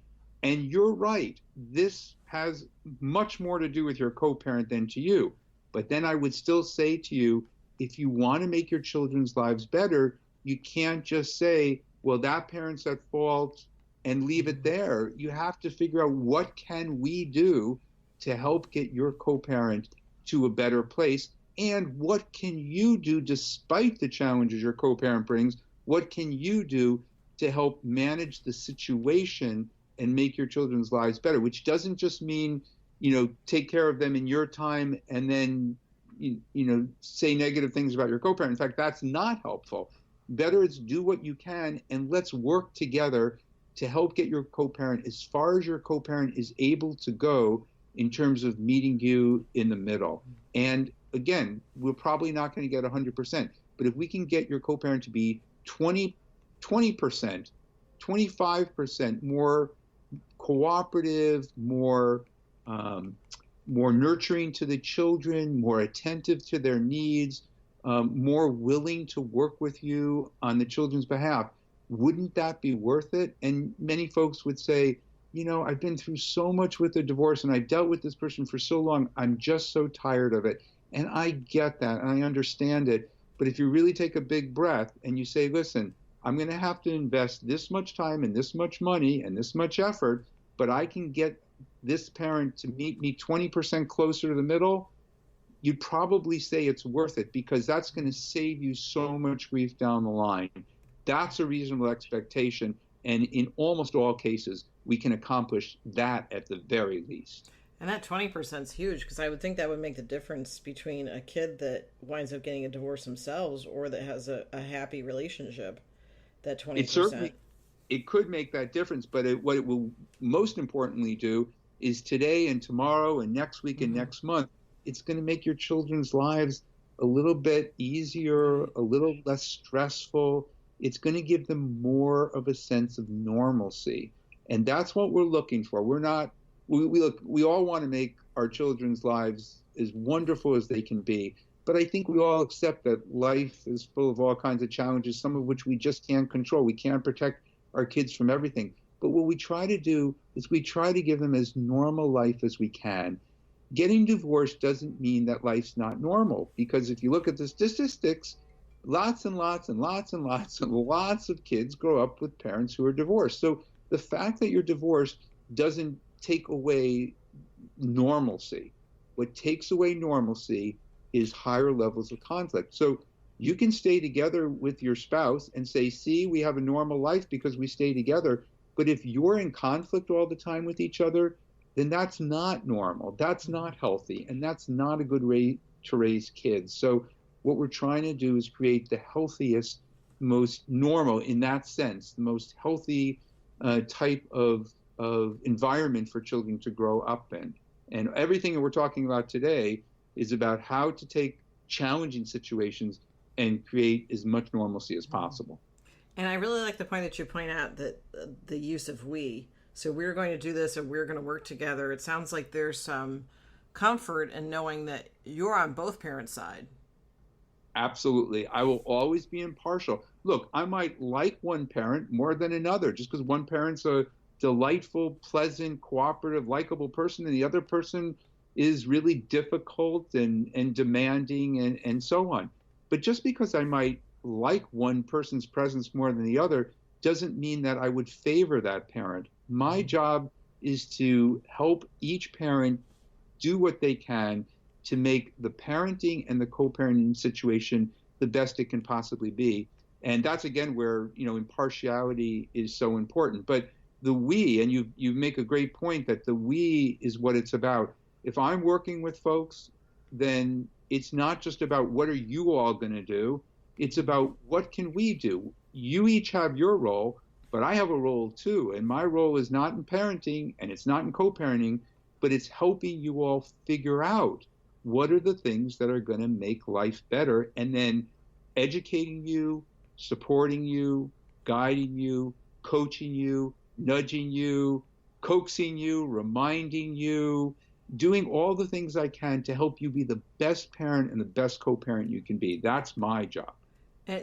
and you're right. This has much more to do with your co-parent than to you. But then I would still say to you, if you want to make your children's lives better, you can't just say, well, that parent's at fault and leave it there. You have to figure out, what can we do to help get your co-parent to a better place? And what can you do despite the challenges your co-parent brings? What can you do to help manage the situation and make your children's lives better? Which doesn't just mean, take care of them in your time and then, say negative things about your co-parent. In fact, that's not helpful. Better is do what you can, and let's work together to help get your co-parent as far as your co-parent is able to go in terms of meeting you in the middle. And again, we're probably not going to get 100%, but if we can get your co-parent to be 20%, 25% more cooperative, more nurturing to the children, more attentive to their needs, more willing to work with you on the children's behalf, wouldn't that be worth it? And many folks would say, I've been through so much with a divorce and I've dealt with this person for so long, I'm just so tired of it. And I get that and I understand it. But if you really take a big breath and you say, listen, I'm going to have to invest this much time and this much money and this much effort, but I can get this parent to meet me 20% closer to the middle, you'd probably say it's worth it, because that's going to save you so much grief down the line. That's a reasonable expectation. And in almost all cases, we can accomplish that at the very least. And that 20% is huge, because I would think that would make the difference between a kid that winds up getting a divorce themselves or that has a happy relationship. That 20%. It could make that difference, but what it will most importantly do is today and tomorrow and next week and next month, it's going to make your children's lives a little bit easier, a little less stressful. It's going to give them more of a sense of normalcy. And that's what we're looking for. We all want to make our children's lives as wonderful as they can be. But I think we all accept that life is full of all kinds of challenges, some of which we just can't control. We can't protect our kids from everything. But what we try to do is we try to give them as normal life as we can. Getting divorced doesn't mean that life's not normal, because if you look at the statistics, lots and lots and lots and lots and lots of kids grow up with parents who are divorced. So the fact that you're divorced doesn't take away normalcy. What takes away normalcy is higher levels of conflict. So you can stay together with your spouse and say, see, we have a normal life because we stay together. But if you're in conflict all the time with each other, then that's not normal. That's not healthy. And that's not a good way to raise kids. So what we're trying to do is create the healthiest, most normal, in that sense, the most healthy type of environment for children to grow up in. And everything that we're talking about today is about how to take challenging situations and create as much normalcy as possible. And I really like the point that you point out, that the use of we. So we're going to do this and we're going to work together. It sounds like there's some comfort in knowing that you're on both parents' side. Absolutely. I will always be impartial. Look, I might like one parent more than another, just because one parent's a delightful, pleasant, cooperative, likable person, and the other person is really difficult and demanding and so on. But just because I might like one person's presence more than the other doesn't mean that I would favor that parent. My job is to help each parent do what they can to make the parenting and the co-parenting situation the best it can possibly be. And that's, again, where, impartiality is so important. But the we, and you make a great point that the we is what it's about. If I'm working with folks, then it's not just about what are you all going to do. It's about what can we do. You each have your role, but I have a role too. And my role is not in parenting and it's not in co-parenting, but it's helping you all figure out what are the things that are going to make life better, and then educating you, supporting you, guiding you, coaching you, nudging you, coaxing you, reminding you, doing all the things I can to help you be the best parent and the best co-parent you can be. That's my job.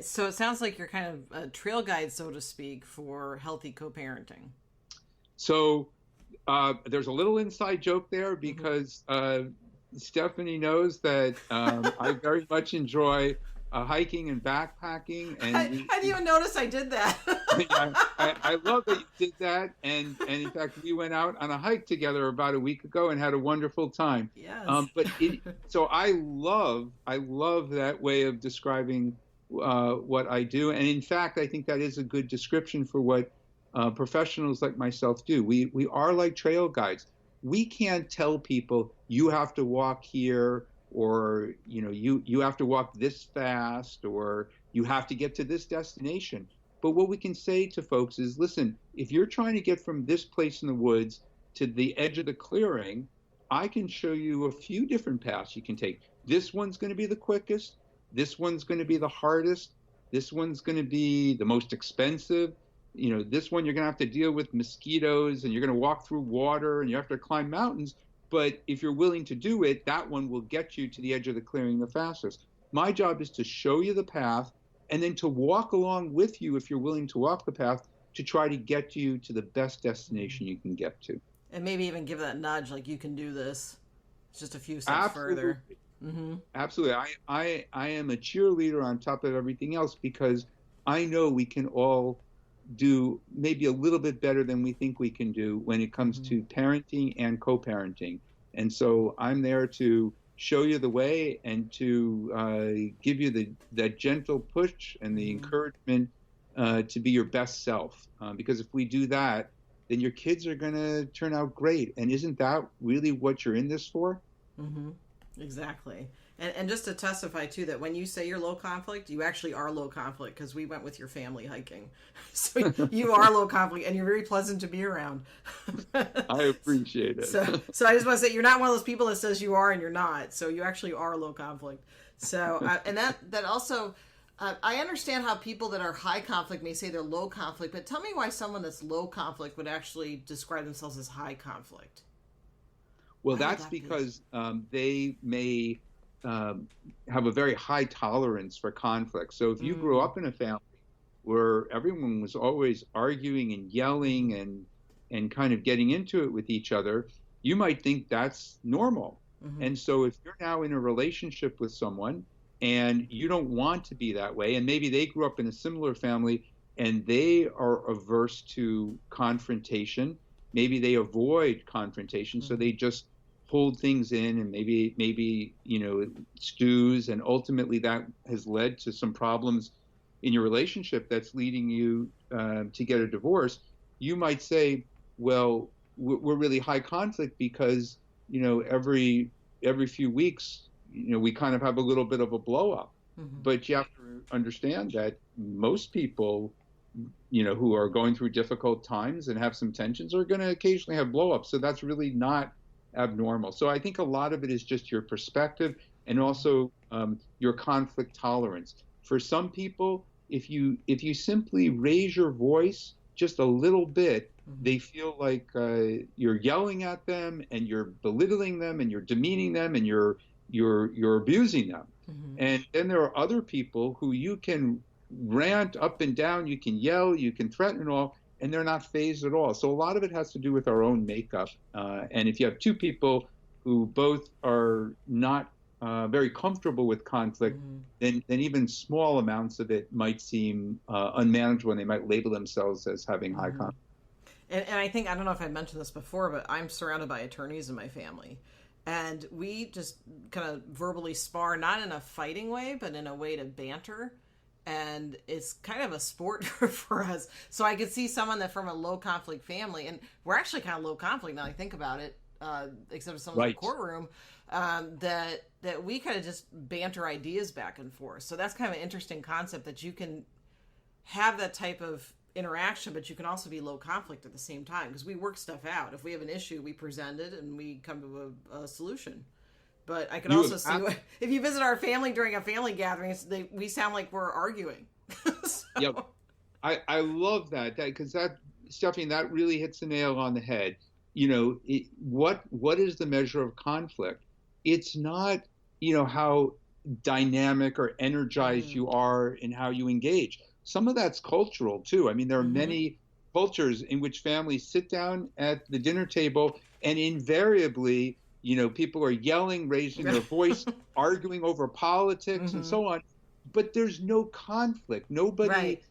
So it sounds like you're kind of a trail guide, so to speak, for healthy co-parenting. So there's a little inside joke there Mm-hmm. because Stephanie knows that I very much enjoy hiking and backpacking, and I didn't even notice I did that. I love that you did that. And in fact, we went out on a hike together about a week ago and had a wonderful time. Yes. So I love that way of describing what I do. And in fact, I think that is a good description for what professionals like myself do. We are like trail guides. We can't tell people you have to walk here, or you have to walk this fast, or you have to get to this destination. But what we can say to folks is, listen, if you're trying to get from this place in the woods to the edge of the clearing, I can show you a few different paths you can take. This one's going to be the quickest. This one's going to be the hardest. This one's going to be the most expensive. This one you're going to have to deal with mosquitoes, and you're going to walk through water, and you have to climb mountains. But if you're willing to do it, that one will get you to the edge of the clearing the fastest. My job is to show you the path, and then to walk along with you, if you're willing to walk the path, to try to get you to the best destination you can get to. And maybe even give that nudge, like you can do this. It's just a few steps Absolutely. further. Mm-hmm. Absolutely. I am a cheerleader on top of everything else, because I know we can all do maybe a little bit better than we think we can do when it comes Mm-hmm. to parenting and co-parenting. And so I'm there to show you the way and to give you that gentle push and the Mm-hmm. encouragement to be your best self. Because if we do that, then your kids are going to turn out great. And isn't that really what you're in this for? Mm-hmm. Exactly. And just to testify too that when you say you're low conflict, you actually are low conflict, because we went with your family hiking. So you are low conflict, and you're very pleasant to be around. I appreciate it. So I just want to say you're not one of those people that says you are and you're not. So you actually are low conflict. So and that also I understand how people that are high conflict may say they're low conflict, but tell me why someone that's low conflict would actually describe themselves as high conflict. Well, Why would that's that be? because they may have a very high tolerance for conflict. So if you grew Mm, up in a family where everyone was always arguing and yelling and kind of getting into it with each other, you might think that's normal. mm-hmm. And so if you're now in a relationship with someone and you don't want to be that way, and maybe they grew up in a similar family and they are averse to confrontation, maybe they avoid confrontation, so Mm-hmm. they just hold things in, and maybe stews, and ultimately that has led to some problems in your relationship that's leading you to get a divorce. You might say, well, we're really high conflict because every few weeks we kind of have a little bit of a blow up. Mm-hmm. But you have to understand that most people who are going through difficult times and have some tensions are going to occasionally have blow ups. So that's really not abnormal. So I think a lot of it is just your perspective, and also your conflict tolerance. For some people, if you simply raise your voice just a little bit, Mm-hmm. they feel like you're yelling at them, and you're belittling them, and you're demeaning them, and you're abusing them. Mm-hmm. And then there are other people who you can rant up and down, you can yell, you can threaten and all, and they're not phased at all. So a lot of it has to do with our own makeup. And if you have two people who both are not very comfortable with conflict, Mm-hmm. then even small amounts of it might seem unmanageable, and they might label themselves as having high Mm-hmm. conflict. And I think, I don't know if I mentioned this before, but I'm surrounded by attorneys in my family. And we just kind of verbally spar, not in a fighting way, but in a way to banter. And it's kind of a sport for us. So I could see someone that from a low conflict family, and we're actually kind of low conflict now I think about it, except for someone's in the Right. courtroom, that we kind of just banter ideas back and forth. So that's kind of an interesting concept, that you can have that type of interaction, but you can also be low conflict at the same time, because we work stuff out. If we have an issue, we present it and we come to a solution. But I can You also have see if you visit our family during a family gathering, we sound like we're arguing. So, Yep. I love that because Stephanie, that really hits the nail on the head. what is the measure of conflict? It's not, how dynamic or energized Mm. you are in how you engage. Some of that's cultural too. I mean, there are Mm-hmm. many cultures in which families sit down at the dinner table and invariably, people are yelling, raising their voice, arguing over politics and Mm-hmm. so on, but there's no conflict. Right.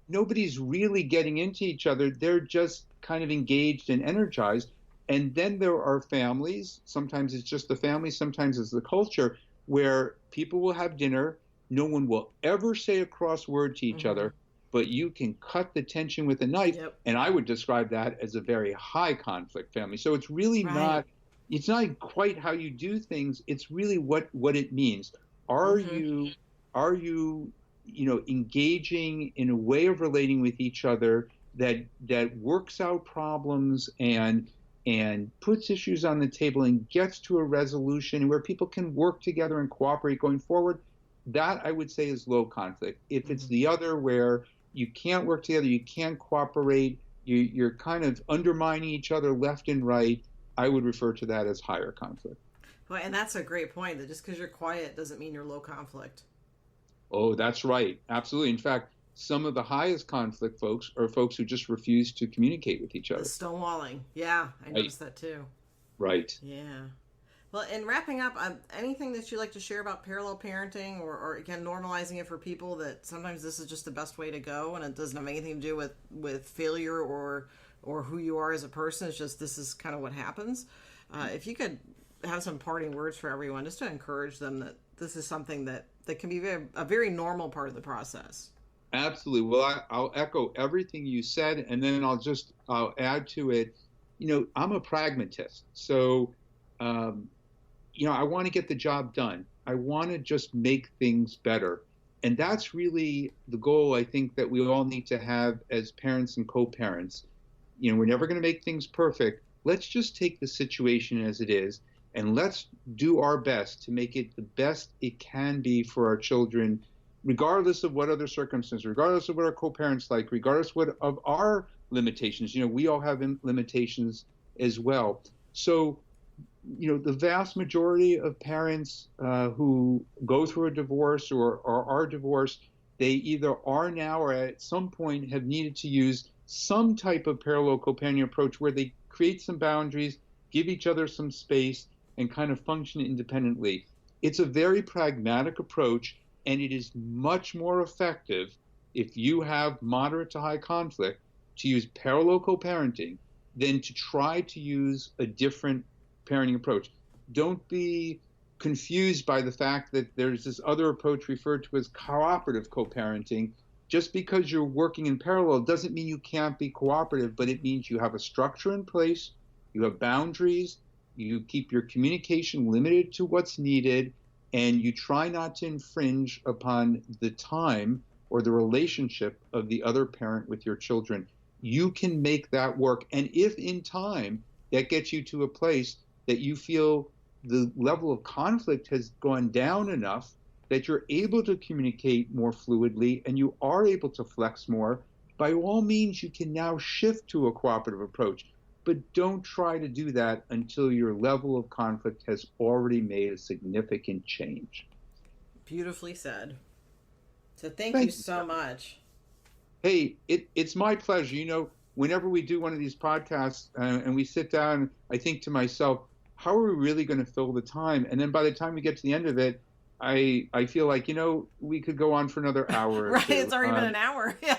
Nobody's really getting into each other. They're just kind of engaged and energized. And then there are families, sometimes it's just the family, sometimes it's the culture, where people will have dinner. No one will ever say a cross word to each Mm-hmm. other, but you can cut the tension with a knife. Yep. And I would describe that as a very high conflict family. So it's really Right. not quite how you do things. It's really what it means. Are Mm-hmm. you, are you, engaging in a way of relating with each other that works out problems and puts issues on the table and gets to a resolution where people can work together and cooperate going forward? That I would say is low conflict. If it's Mm-hmm. the other where you can't work together, you can't cooperate, you're kind of undermining each other left and right, I would refer to that as higher conflict. Well, and that's a great point. That just because you're quiet doesn't mean you're low conflict. Oh, that's right. Absolutely. In fact, some of the highest conflict folks are folks who just refuse to communicate with each The other. stonewalling. Yeah, I Right. noticed that too. Right. Yeah. Well, in wrapping up, anything that you'd like to share about parallel parenting, or again normalizing it for people that sometimes this is just the best way to go, and it doesn't have anything to do with failure or who you are as a person. It's just this is kind of what happens. If you could have some parting words for everyone, just to encourage them that this is something that can be a very normal part of the process. Absolutely. Well, I'll echo everything you said, and then I'll add to it. I'm a pragmatist, so um, I want to get the job done. I want to just make things better, and that's really the goal. I think that we all need to have as parents and co-parents. We're never going to make things perfect. Let's just take the situation as it is, and let's do our best to make it the best it can be for our children, regardless of what other circumstances, regardless of what our co-parents like, regardless of our limitations. We all have limitations as well. So, the vast majority of parents who go through a divorce or are divorced, they either are now or at some point have needed to use some type of parallel co-parenting approach where they create some boundaries, give each other some space, and kind of function independently. It's a very pragmatic approach, and it is much more effective if you have moderate to high conflict to use parallel co-parenting than to try to use a different parenting approach. Don't be confused by the fact that there's this other approach referred to as cooperative co-parenting. Just because you're working in parallel doesn't mean you can't be cooperative, but it means you have a structure in place, you have boundaries, you keep your communication limited to what's needed, and you try not to infringe upon the time or the relationship of the other parent with your children. You can make that work. And if in time that gets you to a place that you feel the level of conflict has gone down enough that you're able to communicate more fluidly and you are able to flex more, by all means, you can now shift to a cooperative approach. But don't try to do that until your level of conflict has already made a significant change. Beautifully said. So thank you Thank you. so much. Hey, it's my pleasure. Whenever we do one of these podcasts and we sit down, I think to myself, how are we really going to fill the time? And then by the time we get to the end of it, I feel like, we could go on for another hour or Right, two. it's already been an hour. Yeah,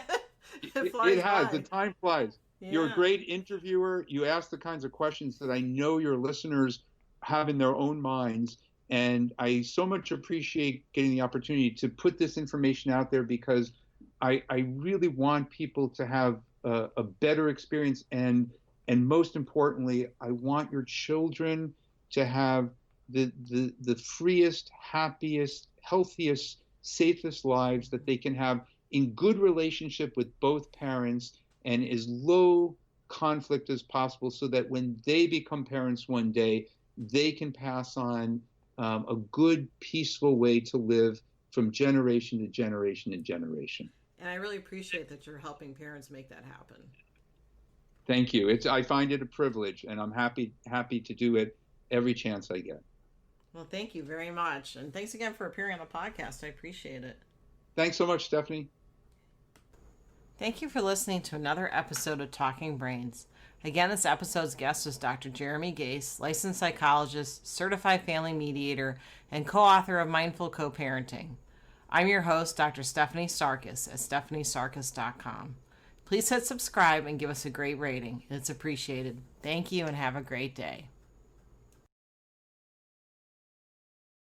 it It flies has. The by. time flies. You're a Yeah. great interviewer. You ask the kinds of questions that I know your listeners have in their own minds. And I so much appreciate getting the opportunity to put this information out there because I really want people to have a better experience. And most importantly, I want your children to have the freest, happiest, healthiest, safest lives that they can have in good relationship with both parents and as low conflict as possible so that when they become parents one day, they can pass on a good, peaceful way to live from generation to generation to generation. And I really appreciate that you're helping parents make that happen. Thank you. I find it a privilege, and I'm happy to do it every chance I get. Well, thank you very much. And thanks again for appearing on the podcast. I appreciate it. Thanks so much, Stephanie. Thank you for listening to another episode of Talking Brains. Again, this episode's guest was Dr. Jeremy Gase, licensed psychologist, certified family mediator, and co-author of Mindful Coparenting. I'm your host, Dr. Stephanie Sarkis at stephaniesarkis.com. Please hit subscribe and give us a great rating. It's appreciated. Thank you and have a great day.